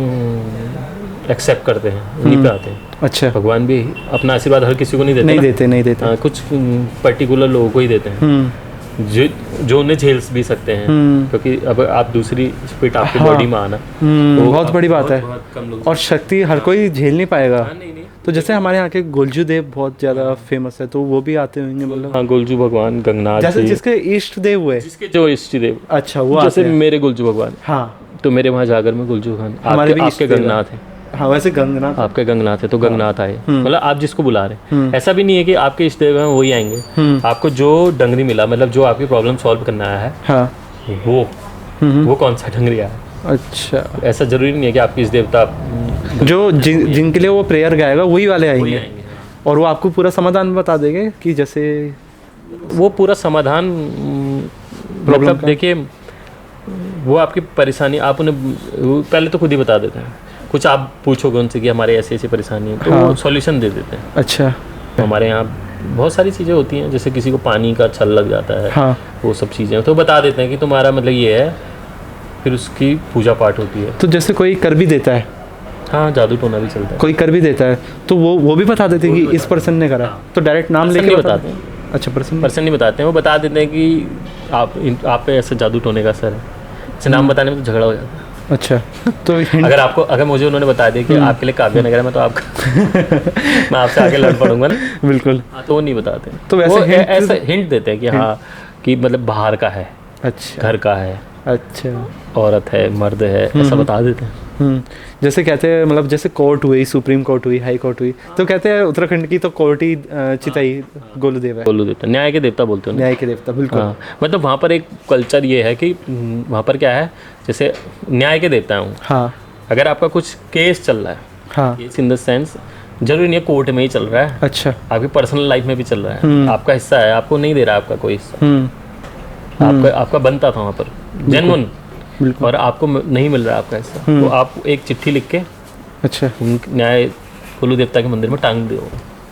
एक्सेप्ट करते हैं, उन्हीं पे आते हैं।
अच्छा।
भगवान भी अपना आशीर्वाद हर किसी को नहीं देते,
नहीं देते।
कुछ पर्टिकुलर लोगों को ही देते हैं। जो उन्हें झेल भी सकते हैं, क्योंकि अब आप दूसरी स्पीड आपकी बॉडी में आना
बहुत बड़ी बात है।
बहुत कम लोग
और शक्ति हर कोई झेल नहीं पाएगा।
नहीं नहीं।
तो जैसे हमारे यहाँ के गोलजू देव बहुत ज़्यादा फेमस है, तो वो भी आते होंगे मतलब।
हाँ, गोलजू भगवान, गंगनाथ
जैसे
जी,
जिसके इष्ट देव हुए,
जिसके जो इष्ट देव,
अच्छा वो
जैसे
आते हैं।
मेरे गोलजू भगवान,
हाँ
तो मेरे वहाँ जागर में गोलजू खान,
हमारे भी
आपके
इष्ट देव
गंगनाथ है,
हाँ वैसे गंगनाथ
आपके गंगनाथ है, तो गंगनाथ आए, मतलब आप जिसको बुला रहे हैं। ऐसा भी नहीं है कि आपके इष्ट देव हैं वही आएंगे, आपको जो डंगरी मिला, मतलब जो आपकी प्रॉब्लम सॉल्व करना आया है,
हाँ
वो कौन सा डंगरी आया है।
अच्छा,
ऐसा जरूरी नहीं है कि आपके इष्ट देवता
जो जिनके लिए वो प्रेयर गाएगा वही वाले
वही
आएंगे,
आएंगे।
और वो आपको पूरा समाधान बता देंगे कि जैसे
वो पूरा समाधान मतलब देखिए, वो आपकी परेशानी आप उन्हें वो पहले तो खुद ही बता देते हैं। कुछ आप पूछोगे उनसे कि हमारे ऐसी ऐसी परेशानी है, तो वो सॉल्यूशन दे देते हैं।
अच्छा,
तो हमारे यहाँ बहुत सारी चीज़ें होती हैं, जैसे किसी को पानी का छल लग जाता है,
हाँ
वो सब चीज़ें तो बता देते हैं कि तुम्हारा मतलब ये है, फिर उसकी पूजा पाठ होती है।
तो जैसे कोई कर भी देता है,
हाँ, जादू टोना भी चलता है।
कोई कर भी देता है, तो वो भी बता देते हैं कि इस पर्सन ने करा, तो डायरेक्ट नाम
पर्सन
लेके
नहीं
बता
बताते हैं,
अच्छा पर्सन
पर्सन नहीं बताते हैं, वो बता देते हैं कि आप पे ऐसे जादू टोने का असर है। ऐसे नाम बताने में तो झगड़ा हो जाता है।
अच्छा, तो hint-
अगर मुझे उन्होंने बता दिया कि आपके लिए काव्य नगर है, मैं तो आपका मैं आपसे आगे लड़ पड़ूंगा ना।
बिल्कुल।
हाँ, तो वो नहीं बताते।
तो वैसे
वो
hint-
ऐसा हिंट देते हैं कि हाँ, कि मतलब बाहर का है,
अच्छा
घर का है,
अच्छा,
औरत है, मर्द है, ऐसा बता देते हैं।
जैसे कहते हैं मतलब जैसे कोर्ट हुई, सुप्रीम कोर्ट हुई, हाई कोर्ट हुई, तो कहते हैं उत्तराखंड की तो कोर्ट ही चिताई गोलूदेव है,
गोलू देवता, न्याय के देवता बोलते हैं उन्हें।
न्याय के देवता, बिल्कुल।
हाँ, मतलब वहाँ पर एक कल्चर ये है कि वहाँ पर क्या है, जैसे न्याय के देवता हूँ,
हाँ
अगर आपका कुछ केस चल रहा है,
हाँ,
केस इन द सेंस जरूरी नहीं है कोर्ट में ही चल रहा है,
अच्छा,
आपकी पर्सनल लाइफ में भी चल रहा है, आपका हिस्सा है, आपको नहीं दे रहा आपका कोई हिस्सा, आपका बनता था वहाँ पर जेन्युइन,
बिल्कुल,
और आपको नहीं मिल रहा आपका हिस्सा, तो आप एक चिट्ठी लिख के
अच्छा,
न्याय गोलू देवता के मंदिर में टांग दो,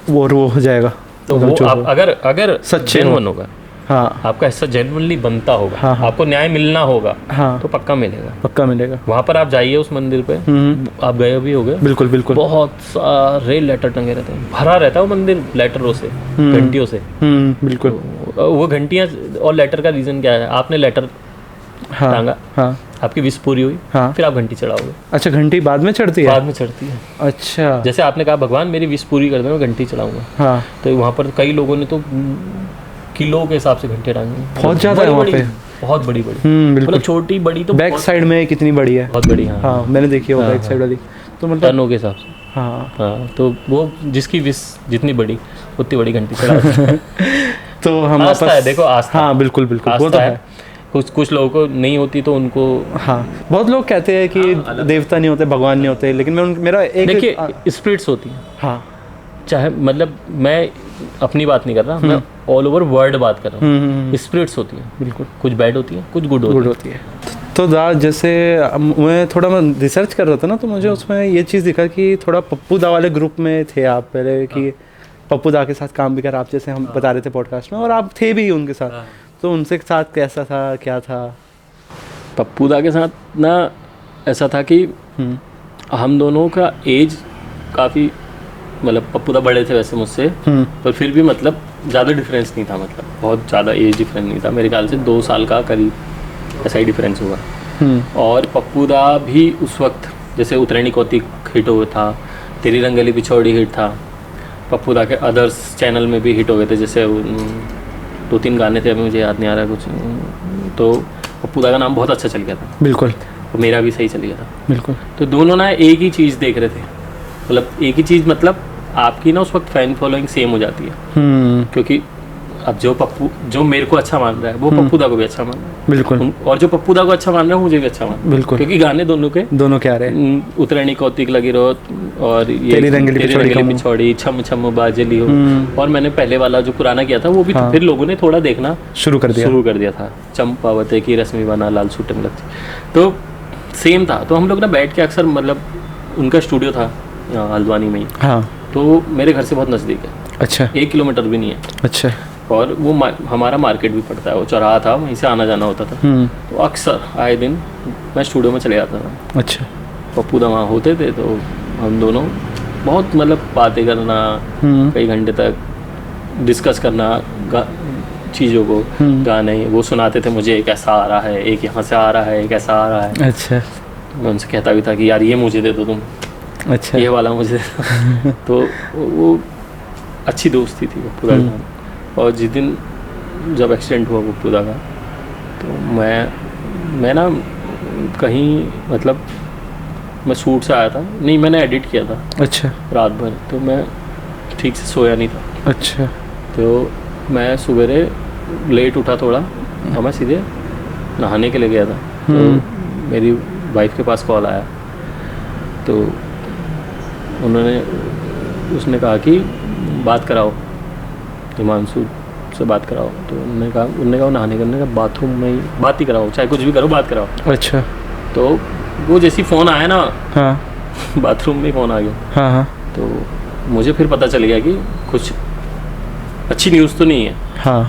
वो हो जाएगा।
तो वो आप अगर
सच्चे
जेन्युइन होगा,
हाँ
आपका हिस्सा जेन्युइनली बनता होगा,
हाँ, हाँ,
आपको न्याय मिलना होगा,
हाँ,
तो पक्का मिलेगा,
पक्का मिलेगा।
वहाँ पर आप जाइए उस मंदिर पे, आप गए भी होगे,
बिल्कुल बिल्कुल,
बहुत सारे लेटर टंगे रहते हैं, भरा रहता है वो मंदिर लेटरों से, घंटियों से।
बिल्कुल,
वो घंटियाँ और लेटर का रीज़न क्या है, आपने लेटर
हाँ
टांगा,
हाँ
आपकी विश पूरी हुई,
हाँ,
फिर आप घंटी चढ़ाओगे।
अच्छा, घंटी बाद में चढ़ती है?
बाद में चढ़ती है।
अच्छा,
जैसे आपने कहा भगवान मेरी विश पूरी कर दे, मैं घंटी चढ़ाऊंगा,
हाँ,
तो वहाँ पर कई लोगों ने तो किलो के हिसाब से घंटे टांगे,
बहुत ज़्यादा है वहाँ पे,
बहुत बड़ी बड़ी,
बिल्कुल।
मतलब छोटी बड़ी तो
बैक साइड में कितनी बड़ी है?
बहुत बड़ी, हाँ,
हाँ मैंने देखी है वो बैक साइड वाली, तो मतलब
टनों के हिसाब से।
हाँ
हाँ, तो वो जिसकी विश जितनी बड़ी उतनी बड़ी घंटी चढ़ा।
तो हम
आस्था
वापस,
है, देखो आस्था,
हाँ बिल्कुल बिल्कुल, वो तो
आस्था
है।
है। कुछ लोगों को नहीं होती तो उनको,
हाँ बहुत लोग कहते हैं कि देवता नहीं होते, भगवान नहीं होते, लेकिन मेरा एक
देखिए स्पिरिट्स होती हैं,
हाँ,
चाहे मतलब मैं अपनी बात नहीं कर रहा, मैं ऑल ओवर वर्ल्ड बात कर रहा हूँ। स्पिरिट्स होती हैं,
बिल्कुल,
कुछ बैड होती हैं, कुछ गुड होती हैं।
तो दा जैसे मैं थोड़ा रिसर्च कर रहा था ना, तो मुझे उसमें ये चीज़ दिखा कि थोड़ा पप्पू दा वाले ग्रुप में थे आप पहले, कि पप्पू दा के साथ काम भी कर, आप जैसे हम बता रहे थे पॉडकास्ट में, और आप थे भी उनके साथ, तो उनसे साथ कैसा था, क्या था?
पप्पू दा के साथ ना ऐसा था कि हम दोनों का एज काफ़ी, मतलब पप्पू दा बड़े थे वैसे मुझसे, पर फिर भी मतलब ज़्यादा डिफरेंस नहीं था, मतलब बहुत ज़्यादा एज डिफरेंस नहीं था, मेरे ख्याल से 2 साल का करीब ऐसा ही डिफरेंस हुआ। और पप्पू दा भी उस वक्त जैसे उतरैनी कौतिक हिट हुआ था, तेरी रंगली बिछौड़ी हिट था, पप्पू दा के अदर्स चैनल में भी हिट हो गए थे, जैसे 2-3 गाने थे, अभी मुझे याद नहीं आ रहा कुछ, तो पप्पू दा का नाम बहुत अच्छा चल गया था,
बिल्कुल,
और मेरा भी सही चल गया था,
बिल्कुल।
तो दोनों ना एक ही चीज़ देख रहे थे, मतलब एक ही चीज़, मतलब आपकी ना उस वक्त फैन फॉलोइंग सेम हो जाती है, क्योंकि अब जो मेरे को अच्छा मान रहा है वो पप्पू दा को भी अच्छा मान रहा है,
बिल्कुल,
और जो पप्पू दा को अच्छा मान रहा है मुझे भी अच्छा मान रहा है,
बिल्कुल,
क्योंकि गाने दोनों
क्या रहे,
उतरैनी कौतिक लगी रहो, और ये
तेरी रंगली
पिछौड़ी, छम छम बाजली हो, और मैंने पहले वाला जो पुराना किया था वो भी फिर लोगों ने थोड़ा देखना
शुरू कर दिया था,
चंपावते की रश्मि बना लाल सूटम लगती, तो सेम था। तो हम लोग ना बैठ के अक्सर, मतलब उनका स्टूडियो था हल्द्वानी में ही,
हाँ,
तो मेरे घर से बहुत नज़दीक है,
अच्छा,
1 किलोमीटर भी नहीं है,
अच्छा,
और वो हमारा मार्केट भी पड़ता है, वो चौराहा था, वहीं से आना जाना होता था, तो अक्सर आए दिन मैं स्टूडियो में चले जाता था।
अच्छा,
पप्पू दा वहाँ होते थे, तो हम दोनों बहुत मतलब बातें करना, कई घंटे तक डिस्कस करना, चीज़ों को, गाने वो सुनाते थे मुझे, एक ऐसा आ रहा है, एक यहाँ से आ रहा है, एक ऐसा आ रहा है।
अच्छा।
मैं उनसे कहता भी था कि यार ये मुझे दे दो तुम,
अच्छा।
ये वाला मुझे दे दो। तो वो अच्छी दोस्ती थी पप्पू दा की। और जिस दिन जब एक्सीडेंट हुआ पप्पू दा का, तो मैं ना कहीं मतलब मैं शूट से आया था, नहीं मैंने एडिट किया था।
अच्छा।
रात भर, तो मैं ठीक से सोया नहीं था।
अच्छा।
तो मैं सवेरे लेट उठा थोड़ा और मैं सीधे नहाने के लिए गया था। तो मेरी वाइफ के पास कॉल आया, तो उसने कहा कि बात कराओ, हिमांशु से बात कराओ। तो उन्होंने कहा नहाने करने का बाथरूम में ही बात ही कराओ, चाहे कुछ भी करो बात कराओ।
अच्छा।
तो वो जैसी फ़ोन आया ना,
हाँ,
बाथरूम में फ़ोन आ गया।
हाँ हाँ।
तो मुझे फिर पता चल गया कि कुछ अच्छी न्यूज़ तो नहीं है।
हाँ।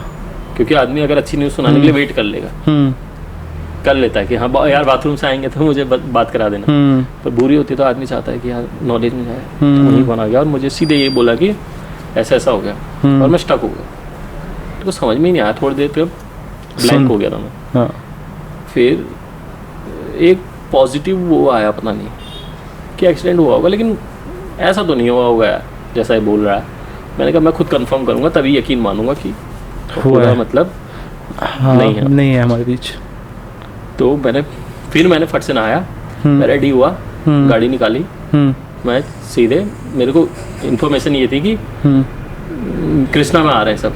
क्योंकि आदमी अगर अच्छी न्यूज़ सुनाने के लिए वेट कर लेगा, कर लेता है कि हाँ यार बाथरूम से आएंगे तो मुझे बात करा देना। पर बुरी होती तो आदमी चाहता है कि यार नॉलेज में जाए। तो वहीं फोन आ गया और मुझे सीधे ये बोला कि ऐसा ऐसा हो गया, और मैं स्टक हो गया। तो समझ में ही नहीं आया, थोड़ी देर तक ब्लैंक हो गया था मैं।
हाँ।
फिर एक पॉजिटिव वो आया, पता नहीं कि एक्सीडेंट हुआ होगा, लेकिन ऐसा तो नहीं हुआ होगा यार जैसा ये बोल रहा है। मैंने कहा मैं खुद कंफर्म करूंगा, तभी यकीन मानूंगा कि पूरा मतलब
हाँ, नहीं है हमारे बीच।
तो मैंने फट से नहाया, मैं रेडी हुआ, गाड़ी निकाली, मैं सीधे, मेरे को इन्फॉर्मेशन ये थी कि कृष्णा में आ रहे हैं सब।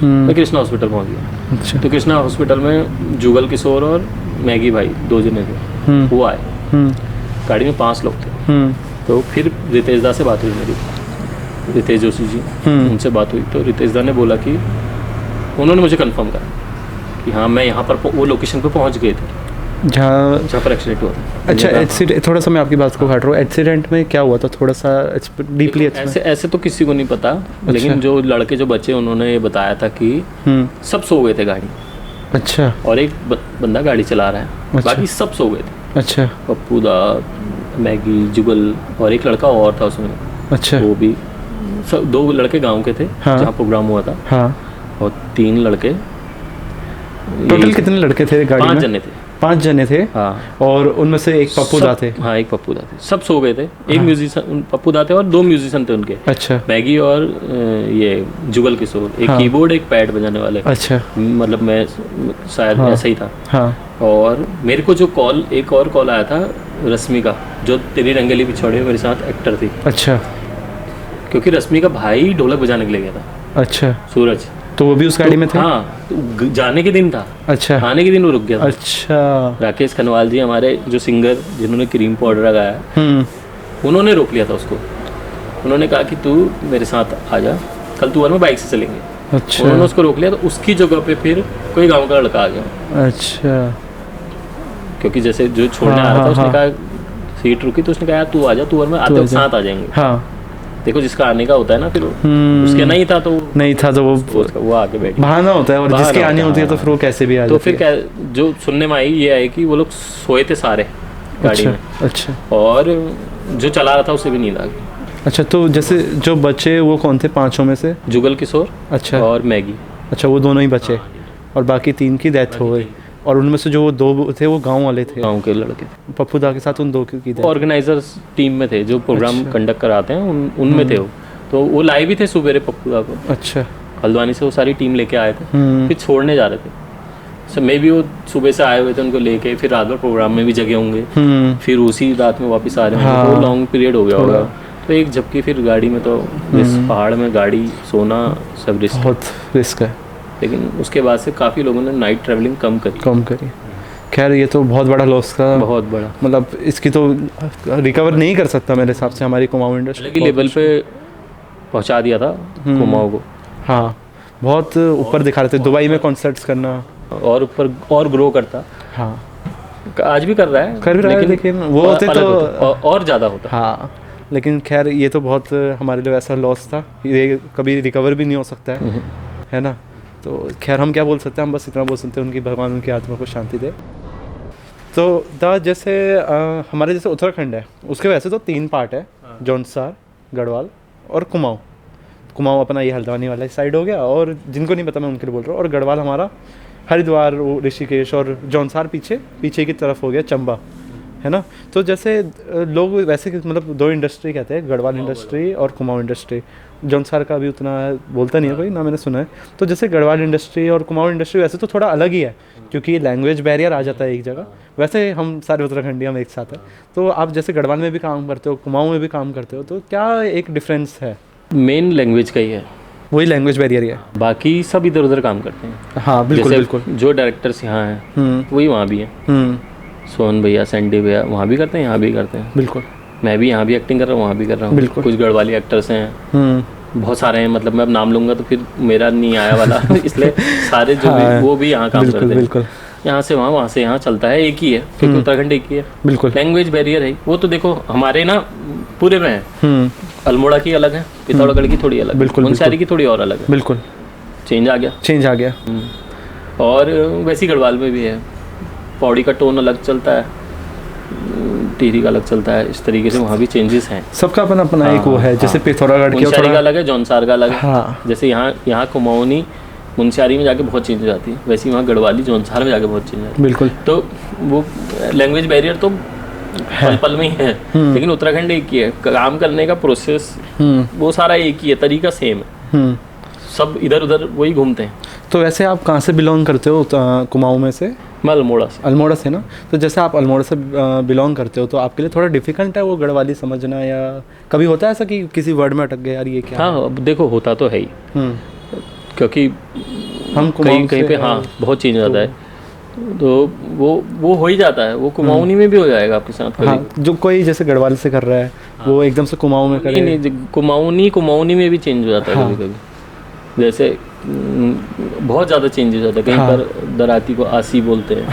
मैं कृष्णा हॉस्पिटल पहुंच गया।
अच्छा।
तो कृष्णा हॉस्पिटल में जुगल किशोर और मैगी भाई 2 जने थे, वो आए। गाड़ी में 5 लोग थे। तो फिर रितेश दा से बात हुई मेरी, रितेश जोशी जी, उनसे बात हुई। तो रितेश दा ने बोला कि उन्होंने मुझे कंफर्म करा कि हाँ मैं यहाँ पर, वो लोकेशन पर पहुँच गए थे जहाँ पर एक्सीडेंट हुआ था।
अच्छा, एक्सीडेंट, थोड़ा सा मैं आपकी बात को काट रहा हूँ, एक्सीडेंट में क्या हुआ था, थोड़ा सा डीपली।
ऐसे तो किसी को नहीं पता। अच्छा। लेकिन जो लड़के जो बच्चे, उन्होंने ये बताया था कि सब सो गए थे गाड़ी। अच्छा। और एक बंदा गाड़ी चला रहा है। अच्छा। बाकी सब सो गए थे। अच्छा। पप्पू दा, मैगी, जुगल और एक लड़का और था उसमें। अच्छा। वो भी सब 2 लड़के गांव के थे। हाँ। जहाँ प्रोग्राम हुआ था। हाँ। और 3 लड़के।
टोटल कितने लड़के थे गाड़ी में?
5 जने थे।
5 जने थे। हाँ। और उनमें से एक पप्पू दा थे। हाँ, एक पप्पू दा थे। सब सो गए थे। एक म्यूजिशियन, पप्पू दा थे और 2 म्यूजिशियन थे उनके। अच्छा। मैगी और ये जुगल किशोर, एक कीबोर्ड, एक पैड बजाने वाले। अच्छा। मतलब मैं शायद ऐसा ही था। हाँ। और मेरे को जो एक और कॉल आया था रश्मि का, जो तेरी रंगली पिछौड़े मेरे साथ एक्टर थी। अच्छा। क्योंकि रश्मि का भाई ढोलक बजाने के लिए गया था। अच्छा। सूरज। तो वो भी उस गाड़ी में थे? हाँ, तो जाने के दिन था। अच्छा। आने के दिन वो रुक गया था। अच्छा। राकेश खनवाल जी, हमारे जो सिंगर जिन्होंने क्रीम पाउडर लगाया, उन्होंने रोक लिया था उसको। उन्होंने कहा कि तू मेरे साथ आ जा, कल तू और मैं बाइक से चलेंगे। अच्छा। उन्होंने उसको रोक लिया, तो उसकी जगह पे फिर कोई गाँव का लड़का आ गया। अच्छा। क्योंकि जैसे जो छोड़ने आ रहा था, उसने कहा, सीट रुकी तो उसने कहा तू आ जा, तू और मैं आते साथ आ जाएंगे। हाँ। देखो जिसका आने का होता है ना, फिर उसके नहीं था तो वो आके बैठ बहाना होता है, और जिसकी आनी होती है तो फिर वो कैसे भी आ जाती है। तो फिर जो सुनने में आई ये आई कि वो लोग सोए थे सारे गाड़ी में। अच्छा। और जो चला रहा था उसे भी नींद आ गई। अच्छा। तो जैसे जो बच्चे वो कौन थे 5 में से? जुगल किशोर। अच्छा। और मैगी। अच्छा, वो दोनों ही बचे। और बाकी 3 की डेथ हो गई। और उनमें से जो वो 2 थे वो गांव वाले थे, गांव के लड़के। पप्पू दा के साथ उन 2 की ऑर्गेनाइजर्स टीम में थे, जो प्रोग्राम कंडक्ट कराते हैं उनमें थे वो। तो वो लाए भी थे सुबेरे पप्पू दा को। अच्छा। हल्द्वानी से वो सारी टीम लेके आए थे, फिर छोड़ने जा रहे थे। मे भी वो सुबह से आए हुए थे उनको लेके, फिर रात भर प्रोग्राम में भी जगे होंगे, फिर उसी रात में वापस आ रहे होंगे। तो लॉन्ग पीरियड हो गया होगा। तो एक झपकी फिर गाड़ी में, तो इस पहाड़ में गाड़ी सोना सब रिस्क, बहुत रिस्क है। लेकिन उसके बाद से काफ़ी लोगों ने नाइट ट्रैवलिंग कम करी। खैर, ये तो बहुत बड़ा लॉस का, बहुत बड़ा, मतलब इसकी तो रिकवर नहीं कर सकता मेरे हिसाब से हमारी कुमाऊं इंडस्ट्री की लेवल पे पहुंचा दिया था कुमाऊं को। हाँ, बहुत ऊपर दिखा रहे थे, दुबई में कॉन्सर्ट्स करना और ऊपर और ग्रो करता। हाँ, आज भी कर रहा है, लेकिन वो होते तो और ज़्यादा होता। हाँ, लेकिन खैर ये तो बहुत हमारे लिए ऐसा लॉस था, ये कभी रिकवर भी नहीं हो सकता है ना। तो खैर हम क्या बोल सकते हैं, हम बस इतना बोल सकते हैं उनकी भगवान उनकी आत्मा को शांति दे। तो जैसे हमारे जैसे उत्तराखंड है, उसके वैसे तो 3 पार्ट है, जौनसार, गढ़वाल और कुमाऊं। कुमाऊँ अपना ये हल्द्वानी वाला साइड हो गया, और जिनको नहीं पता मैं उनके लिए बोल रहा हूँ, और गढ़वाल हमारा हरिद्वार, ऋषिकेश और जौनसार पीछे की तरफ हो गया, चंबा, है ना। तो जैसे लोग वैसे मतलब 2 इंडस्ट्री कहते हैं, गढ़वाल इंडस्ट्री और कुमाऊँ इंडस्ट्री। जौनसार का भी उतना बोलता नहीं है कोई, ना मैंने सुना है। तो जैसे गढ़वाल इंडस्ट्री और कुमाऊँ इंडस्ट्री वैसे तो थोड़ा अलग ही है, क्योंकि लैंग्वेज बैरियर आ जाता है एक जगह। वैसे हम सारे उत्तराखंडी हम एक साथ हैं। तो आप जैसे गढ़वाल में भी काम करते हो, कुमाऊँ में भी काम करते हो, तो क्या एक डिफरेंस है?
मेन लैंग्वेज का ही है,
वही लैंग्वेज बैरियर ही है।
बाकी सब इधर उधर काम करते हैं।
हाँ बिल्कुल
जैसे
बिल्कुल।
जो डायरेक्टर्स यहाँ हैं वही वहाँ भी हैं। सोहन भैया, सैंडी भैया वहाँ भी करते हैं, यहाँ भी करते हैं।
बिल्कुल।
मैं भी यहाँ भी एक्टिंग कर रहा हूँ, वहाँ भी कर रहा हूँ।
बिल्कुल।
कुछ गढ़वाली एक्टर्स हैं, बहुत सारे हैं, मतलब मैं अब नाम लूँगा तो फिर मेरा नहीं आया वाला इसलिए सारे जो भी वो भी यहाँ काम करते हैं।
बिल्कुल।
यहाँ से वहाँ से यहाँ चलता है, एक ही है, क्योंकि उत्तराखंड एक ही है।
बिल्कुल।
लैंग्वेज बैरियर है वो तो देखो हमारे ना पूरे में है। अल्मोड़ा की अलग है, पिथौरागढ़ की थोड़ी अलग,
बिल्कुल,
मुनस्यारी की थोड़ी और अलग है।
बिल्कुल।
चेंज आ गया। और वैसी गढ़वाल में भी है, पौड़ी का टोन अलग चलता है, टिहरी का अलग चलता है, इस तरीके से वहाँ भी चेंजेस हैं।
सबका अपना अपना एक वो है, जैसे पिथौरागढ़ की
मुनस्यारी का अलग है, जौनसार का अलग है।
हाँ।
जैसे यहाँ कुमाऊनी मुनस्यारी में जाके बहुत चेंज हो जाती है, वैसे वहाँ गढ़वाली जौनसार में जाके बहुत चेंज आती है।
बिल्कुल।
तो वो लैंग्वेज बैरियर तो पल पल में ही है, लेकिन उत्तराखंड एक ही है, काम करने का प्रोसेस वो सारा एक ही है, तरीका सेम है, सब इधर उधर वही घूमते हैं।
तो वैसे आप कहाँ से बिलोंग करते हो कुमाऊँ में से?
मैं अल्मोड़ा से।
अल्मोड़ा से ना। तो जैसे आप अल्मोड़ा से बिलोंग करते हो, तो आपके लिए थोड़ा डिफिकल्ट है वो गढ़वाली समझना, या कभी होता है ऐसा कि किसी वर्ड में अटक गए, यार ये क्या?
हाँ देखो होता तो है ही, क्योंकि
हम
कहीं कहीं पे हाँ बहुत चेंज हो जाता है, तो वो हो ही जाता है, वो कुमाऊनी में भी हो जाएगा आपके साथ कभी।
हाँ, जो कोई जैसे गढ़वाल से कर रहा है वो एकदम से कुमाऊँ में करे।
नहीं कुमाऊनी में भी चेंज हो जाता है कभी कभी, जैसे बहुत ज़्यादा चेंज हो जाता है। कहीं पर दराती को आसी बोलते हैं,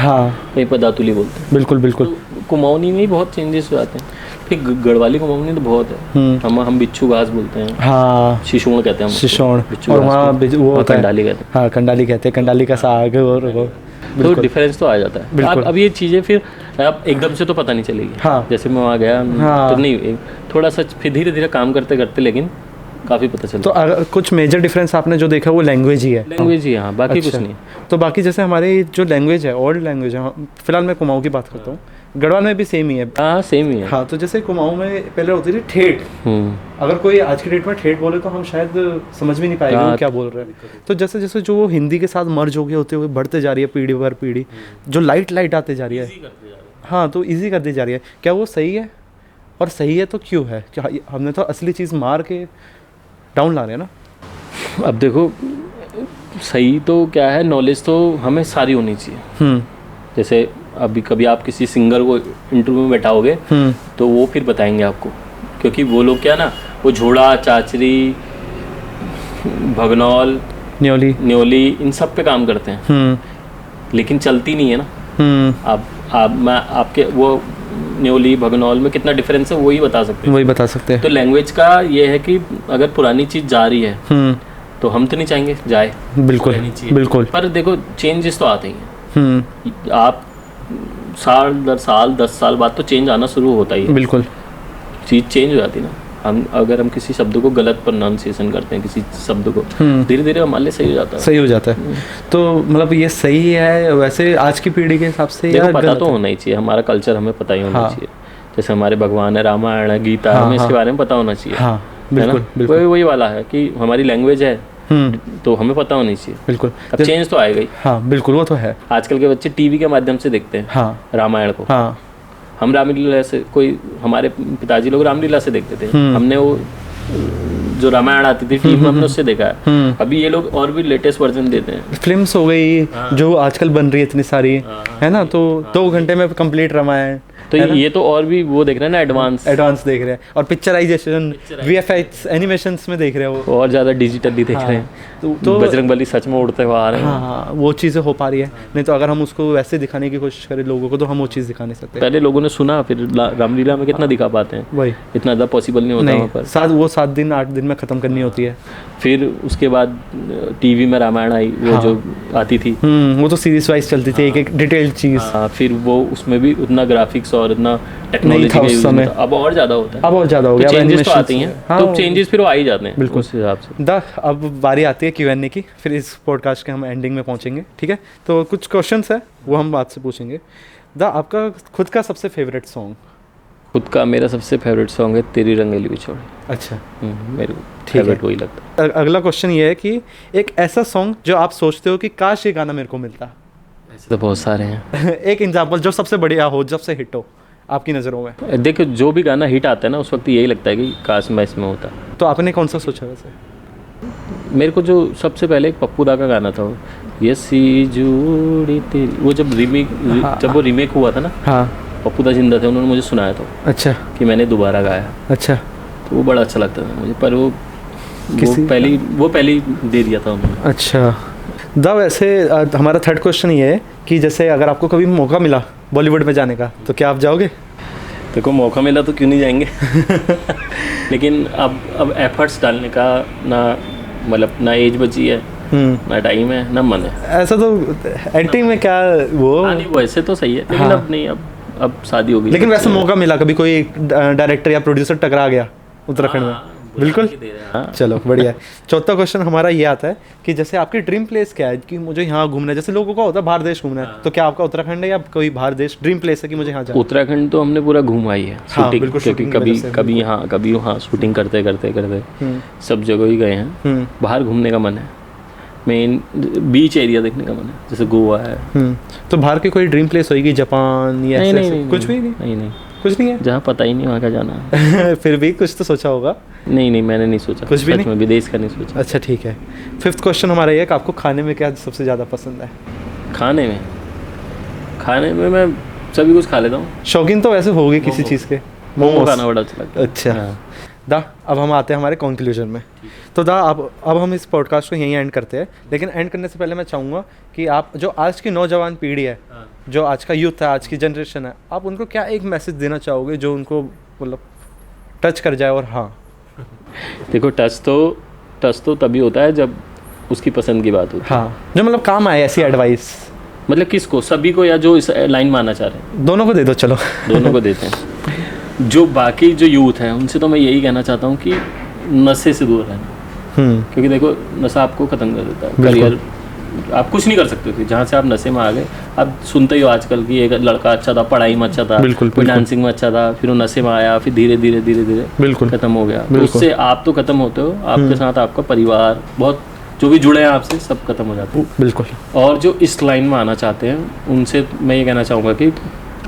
कहीं पर दातुली बोलते हैं।
बिल्कुल बिल्कुल।
तो कुमाऊनी में ही बहुत चेंजेस हो जाते हैं। फिर गढ़वाली कुमाऊनी तो बहुत है, हम बिच्छू घास बोलते हैं।
हाँ,
शिशोण कहते हैं,
शिशोण। और वहाँ वो
कंडाली कहते हैं।
हाँ, कंडाली कहते हैं, कंडाली का साग और वो।
तो डिफरेंस तो आ जाता है। अब ये चीज़ें फिर अब एकदम से तो पता नहीं चलेगी।
हाँ।
जैसे मैं वहाँ गया तो नहीं, थोड़ा सा फिर धीरे धीरे काम करते करते लेकिन काफ़ी पता चलता।
तो अगर कुछ मेजर डिफरेंस आपने जो देखा वो लैंग्वेज ही है?
लैंग्वेज ही, हाँ, बाकी कुछ नहीं।
तो बाकी जैसे हमारी जो लैंग्वेज है, ओल्ड लैंग्वेज है, फिलहाल मैं कुमाऊँ की बात करता हूँ, गढ़वाल में भी सेम ही है।
हाँ सेम ही है।
हाँ, तो जैसे कुमाऊँ में पहले होती थी ठेठ। अगर कोई आज की डेट में ठेठ बोले तो हम शायद समझ भी नहीं पाएंगे वो क्या बोल रहे हैं। तो जैसे जैसे जो वो हिंदी के साथ मर्ज हो गए होते हुए बढ़ते जा रही है पीढ़ी पर पीढ़ी, जो लाइट आते जा रही है। हाँ, तो ईजी कर दी जा रही है। क्या वो सही है? और सही है तो क्यों है? क्या हमने तो असली चीज़ मार के डाउन ला रहे हैं ना।
अब देखो सही तो क्या है, नॉलेज तो हमें सारी होनी चाहिए। जैसे अभी कभी आप किसी सिंगर को इंटरव्यू में बैठाओगे तो वो फिर बताएंगे आपको, क्योंकि वो लोग क्या ना, वो झोड़ा, चाचरी, भगनौल, न्योली इन सब पे काम करते हैं, लेकिन चलती नहीं है ना। आप मैं आपके वो न्योली भगनौल में कितना डिफरेंस है वही बता सकते हैं। तो लैंग्वेज का ये है कि अगर पुरानी चीज़ जा रही है तो हम तो नहीं चाहेंगे जाए,
बिल्कुल बिल्कुल।
पर देखो चेंजेस तो आते ही हैं। आप साल दर साल 10 साल बाद तो चेंज आना शुरू होता ही है।
बिल्कुल,
चीज़ चेंज हो जाती है ना। अगर हम किसी शब्द को गलत प्रोनाउंसिएशन करते हैं, किसी शब्द को, धीरे धीरे हमारे लिए सही हो जाता है।
तो मतलब ये सही है वैसे आज की पीढ़ी के हिसाब से?
देखो पता तो होना ही चाहिए, हमारा कल्चर हमें पता ही होना चाहिए। जैसे हमारे भगवान है, रामायण है, गीता है, हमें इसके बारे में पता होना चाहिए। वही वाला है कि हमारी लैंग्वेज है तो हमें पता होनी चाहिए।
बिल्कुल।
अब चेंज तो आएगा ही।
हाँ बिल्कुल, वो तो है।
आजकल के बच्चे टीवी के माध्यम से देखते हैं रामायण को। हम रामलीला से, कोई हमारे पिताजी लोग रामलीला से देखते थे, हमने वो जो रामायण आती थी टीवी में हमने उससे देखा है। अभी ये लोग और भी लेटेस्ट वर्जन देते हैं,
फिल्म्स हो गई जो आजकल बन रही है इतनी सारी, है ना। तो 2 घंटे में कंप्लीट रामायण।
तो ये तो और भी वो देख रहे हैं ना, एडवांस
देख रहे हैं, और पिक्चराइजेशन, वीएफएक्स, एनिमेशंस में देख रहे हैं वो,
और ज़्यादा डिजिटली देख रहे हैं। तो बजरंगबली सच में उड़ते हुए आ रहे हैं।
हाँ, वो चीज़ें हो पा रही है। नहीं तो अगर हम उसको वैसे दिखाने की कोशिश करें लोगों को तो हम वो चीज़ दिखा नहीं सकते।
पहले लोगों ने सुना, फिर रामलीला में कितना दिखा पाते हैं, वही इतना ज़्यादा पॉसिबल नहीं होता वहाँ पर। 7 दिन 8 दिन में ख़त्म करनी होती है। फिर उसके बाद टीवी में रामायण आई, वो जो आती थी,
वो तो सीरीज वाइज चलती थी, एक डिटेल्ड चीज़।
फिर वो उसमें भी उतना ग्राफिक्स और इतना टेक्नोलॉजी
था
का
उस
यूज
समय।
नहीं था। अब और ज़्यादा होता है,
अब और ज़्यादा हो गया, अब
चेंजेस तो
animations
आती हैं,
हाँ,
तो चेंजेस फिर वो आ ही जाते हैं
बिल्कुल।
उस हिसाब से।
अब बारी आती है Q&A की, फिर इस पॉडकास्ट के हम एंडिंग में पहुंचेंगे, ठीक है। तो कुछ क्वेश्चंस है वो हम आपसे पूछेंगे। आपका खुद का सबसे फेवरेट सॉन्ग?
खुद का मेरा सबसे फेवरेट सॉन्ग है तेरी रंगीली बिछोड़ी।
अच्छा,
मेरे को
ठीक
फेवरेट
है।
वही लगता है।
अगला क्वेश्चन ये है कि एक ऐसा सॉन्ग जो आप सोचते हो कि काश ये गाना मेरे को मिलता।
ऐसे तो बहुत सारे हैं।
एक एग्जांपल जो सबसे बढ़िया हो, जब से हिट हो आपकी नज़रों में।
देखो जो भी गाना हिट आता है ना उस वक्त यही लगता है कि काश मैं इसमें होता।
तो आपने कौन सा सोचा वैसे?
मेरे को जो सबसे पहले एक पप्पू दा का गाना था, ये सी जोड़ी तेरी, वो जब वो रीमेक हुआ था ना,
हाँ,
पप्पू दा जिंदा थे, उन्होंने मुझे सुनाया था
अच्छा
कि मैंने दोबारा गाया,
अच्छा।
तो वो बड़ा अच्छा लगता था मुझे। पर वो पहली दे दिया था उन्होंने।
अच्छा वैसे हमारा थर्ड क्वेश्चन ये है कि जैसे अगर आपको कभी मौका मिला बॉलीवुड में जाने का तो क्या आप जाओगे?
देखो मौका मिला तो क्यों नहीं जाएंगे। लेकिन अब एफर्ट्स डालने का ना, मतलब ना एज बची है, ना टाइम है, ना मन है।
ऐसा तो एक्टिंग में क्या वो
नहीं वैसे तो सही है, लेकिन
हाँ।
अब नहीं, अब शादी हो गई।
लेकिन वैसे मौका मिला, कभी कोई डायरेक्टर या प्रोड्यूसर टकरा गया उत्तराखंड में? बिल्कुल, चलो बढ़िया है। चौथा क्वेश्चन हमारा ये आता है कि जैसे आपकी ड्रीम प्लेस क्या है कि मुझे यहाँ घूमना है? जैसे लोगों का होता है बाहर देश घूमना है, तो क्या आपका उत्तराखंड है या कोई बाहर देश ड्रीम प्लेस है कि मुझे यहाँ जाना?
उत्तराखंड तो हमने पूरा घूमा ही है, शूटिंग,
बिल्कुल,
क्योंकि
shooting की वजह से,
कभी यहाँ कभी वहाँ शूटिंग करते करते सब जगह ही गए हैं। बाहर घूमने का मन है, मेन बीच एरिया देखने का मन है, जैसे गोवा है।
तो बाहर की कोई ड्रीम प्लेस होगी, जापान या ऐसे कुछ भी नहीं?
नहीं
कुछ नहीं है
जहाँ पता ही नहीं वहाँ का जाना है।
फिर भी कुछ तो सोचा होगा?
नहीं मैंने नहीं सोचा,
कुछ भी नहीं?
में विदेश का नहीं सोचा।
अच्छा ठीक है। फिफ्थ क्वेश्चन हमारा ये है कि आपको खाने में क्या सबसे ज़्यादा पसंद है?
खाने में मैं सभी कुछ खा लेता हूँ।
शौकीन तो वैसे होगी किसी चीज़ के?
मोमो खाना बड़ा अच्छा लगता है।
अच्छा
हाँ।
अब हम आते हैं हमारे कंक्लूजन में। तो अब हम इस पॉडकास्ट को यहीं एंड करते हैं, लेकिन एंड करने से पहले मैं चाहूँगा कि आप जो आज की नौजवान पीढ़ी है, जो आज का यूथ है, आज की जनरेशन है, आप उनको क्या एक मैसेज देना चाहोगे जो उनको मतलब टच कर जाए? और हाँ
देखो टच तो तभी होता है जब उसकी पसंद की बात होती है।
हाँ, जो मतलब काम आए ऐसी एडवाइस।
मतलब किसको, सभी को, या जो इस लाइन में आना चाह रहे हैं?
दोनों को दे दो, चलो।
दोनों को देते हैं। जो बाकी जो यूथ हैं उनसे तो मैं यही कहना चाहता हूँ कि नशे से दूर रहना। क्योंकि देखो नशा आपको ख़त्म कर देता है, करियर आप कुछ नहीं कर सकते थे। जहाँ से आप नशे में आ गए, आप सुनते ही हो आजकल की एक लड़का अच्छा था, पढ़ाई में अच्छा था, कोई डांसिंग में अच्छा था, फिर वो नशे में आया, फिर धीरे धीरे खत्म हो गया। तो उससे आप तो खत्म होते हो, आपके साथ आपका परिवार, बहुत जो भी जुड़े हैं आपसे, सब खत्म हो जाते हैं।
बिल्कुल।
और जो इस लाइन में आना चाहते हैं उनसे मैं ये कहना चाहूँगा कि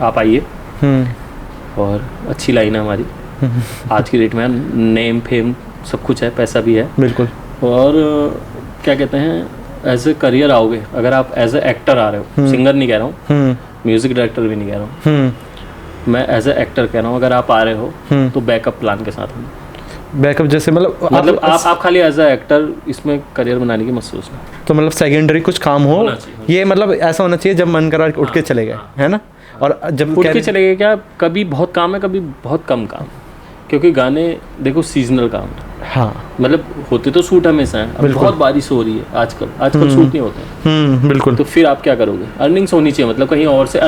आप आइए, और अच्छी लाइन है हमारी। आज की डेट में नेम फेम सब कुछ है, पैसा भी है।
बिल्कुल।
और क्या कहते हैं, एज ए करियर आओगे, अगर आप एज ए एक्टर आ रहे हो, सिंगर नहीं कह रहा हूँ, म्यूजिक डायरेक्टर भी नहीं कह रहा हूँ, मैं एज ए एक्टर कह रहा हूँ, अगर आप आ रहे हो तो बैकअप प्लान के साथ हूँ।
बैकअप जैसे मतलब
आप खाली एज ए एक्टर इसमें करियर बनाने की मत सोचना।
तो मतलब सेकेंडरी कुछ काम हो, ये मतलब ऐसा होना चाहिए जब मन करा उठ के चले गए, है ना? और जब
उठ के चले गए क्या, कभी बहुत काम है, कभी बहुत कम काम, क्योंकि गाने देखो सीजनल काम है।
हाँ,
मतलब होते तो शूट हमेशा है, अब बहुत बारिश हो रही है आजकल शूट नहीं होते।
बिल्कुल।
तो फिर आप क्या करोगे? अर्निंग्स होनी चाहिए, मतलब कहीं और से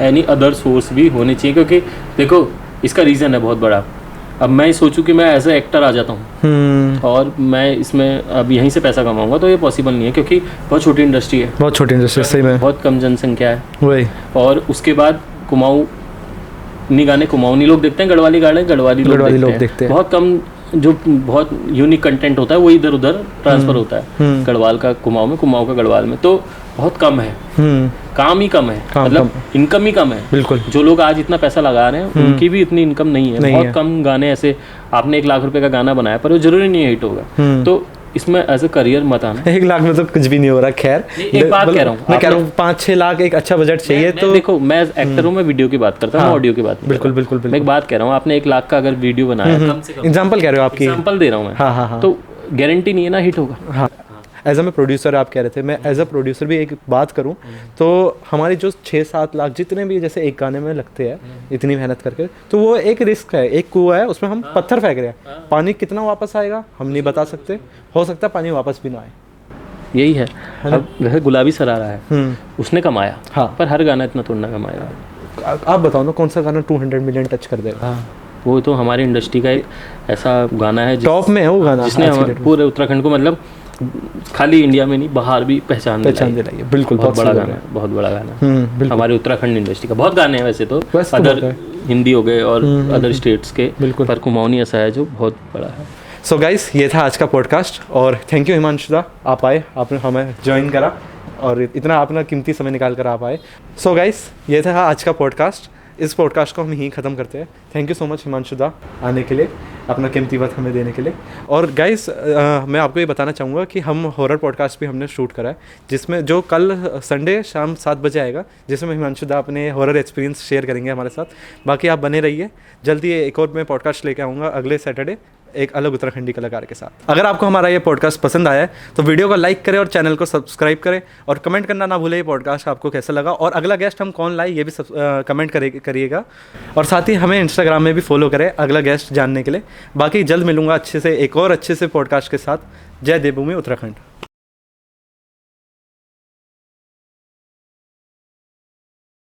एनी अदर सोर्स भी होने चाहिए, क्योंकि देखो इसका रीज़न है बहुत बड़ा। अब मैं सोचूं कि मैं एज ए एक्टर आ जाता हूँ और मैं इसमें अब यहीं से पैसा कमाऊंगा, तो ये पॉसिबल नहीं है, क्योंकि बहुत छोटी इंडस्ट्री है,
बहुत छोटी इंडस्ट्री, सही में
बहुत कम जनसंख्या है
वही।
और उसके बाद कुमाऊनी गाने कुमाऊनी लोग देखते हैं, गढ़वाली गाने गढ़वाली लोग देखते हैं। बहुत कम, जो बहुत यूनिक कंटेंट होता है वो इधर उधर ट्रांसफर होता है, गढ़वाल का कुमाऊं में, कुमाऊं का गढ़वाल में, तो बहुत कम है। काम ही कम है, मतलब इनकम ही कम है।
बिल्कुल।
जो लोग आज इतना पैसा लगा रहे हैं उनकी भी इतनी इनकम नहीं है। बहुत कम गाने ऐसे, आपने 1 लाख रुपए का गाना बनाया पर वो जरूरी नहीं है हिट होगा, तो इसमें एज ए करियर मत आना।
1 लाख में तो कुछ भी नहीं हो रहा। खैर
एक बात कह रहा हूँ,
मैं कह रहा हूँ 5-6 लाख एक अच्छा बजट चाहिए। तो
देखो मैं एक्टर हूँ, मैं वीडियो की बात करता हूँ, ऑडियो की बात।
बिल्कुल।
मैं एक बात कह रहा हूँ, आपने 1 लाख का अगर वीडियो बनाया,
एग्जाम्पल कह रहे हो, आपकी
एग्जाम्पल दे रहा हूँ मैं,
हाँ,
तो गारंटी नहीं है ना हिट होगा।
हाँ, एज ए प्रोड्यूसर आप कह रहे थे, मैं एज अ प्रोड्यूसर भी एक बात करूं तो हमारी जो 6-7 लाख जितने भी जैसे एक गाने में लगते हैं इतनी मेहनत करके, तो वो एक रिस्क है, एक कुआं है, उसमें हम पत्थर फेंक रहे हैं, पानी कितना वापस आएगा हम नहीं बता सकते, हो सकता है पानी वापस भी ना आए।
यही है। अब जैसे गुलाबी सरारा है, उसने कमाया,
हाँ,
पर हर गाना इतना थोड़ा ना कमाएगा।
आप बताओ ना कौन सा गाना 200 मिलियन टच कर देगा?
हाँ, वो तो हमारी इंडस्ट्री का एक ऐसा गाना है
टॉप में है वो गाना,
जिसने पूरे उत्तराखंड को मतलब खाली इंडिया में नहीं बाहर भी पहचान
दिलाई है। बिल्कुल,
बहुत बड़ा गाना है, बहुत बड़ा गाना है हमारे उत्तराखंड इंडस्ट्री का। बहुत गाने हैं वैसे तो अदर हिंदी हो गए और अदर स्टेट्स के, पर कुमाऊनी ऐसा है जो बहुत बड़ा है।
सो गाइस, ये था आज का पॉडकास्ट और थैंक यू हिमांशु दा, आप आए, आपने हमें ज्वाइन करा और इतना अपना कीमती समय निकाल कर आप आए। सो गाइस, ये था आज का पॉडकास्ट। इस पॉडकास्ट को हम यहीं ख़त्म करते हैं। Thank you so much Himanshu दा आने के लिए, अपना कीमती वक्त हमें देने के लिए। और गाइस, मैं आपको ये बताना चाहूँगा कि हम हॉरर पॉडकास्ट भी हमने शूट करा है, जिसमें जो कल संडे शाम 7 बजे आएगा, जिसमें हिमांशु दा अपने हॉरर एक्सपीरियंस शेयर करेंगे हमारे साथ। बाकी आप बने रहिए, जल्दी एक और मैं पॉडकास्ट लेके आऊँगा अगले सैटरडे एक अलग उत्तराखंडी कलाकार के साथ। अगर आपको हमारा ये पॉडकास्ट पसंद आया है तो वीडियो को लाइक करें और चैनल को सब्सक्राइब करें और कमेंट करना ना भूलें ये पॉडकास्ट आपको कैसा लगा और अगला गेस्ट हम कौन लाए ये भी कमेंट करिएगा। और साथ ही हमें इंस्टाग्राम में भी फॉलो करें अगला गेस्ट जानने के लिए। बाकी जल्द मिलूंगा अच्छे से एक और अच्छे से पॉडकास्ट के साथ। जय देवभूमि उत्तराखंड।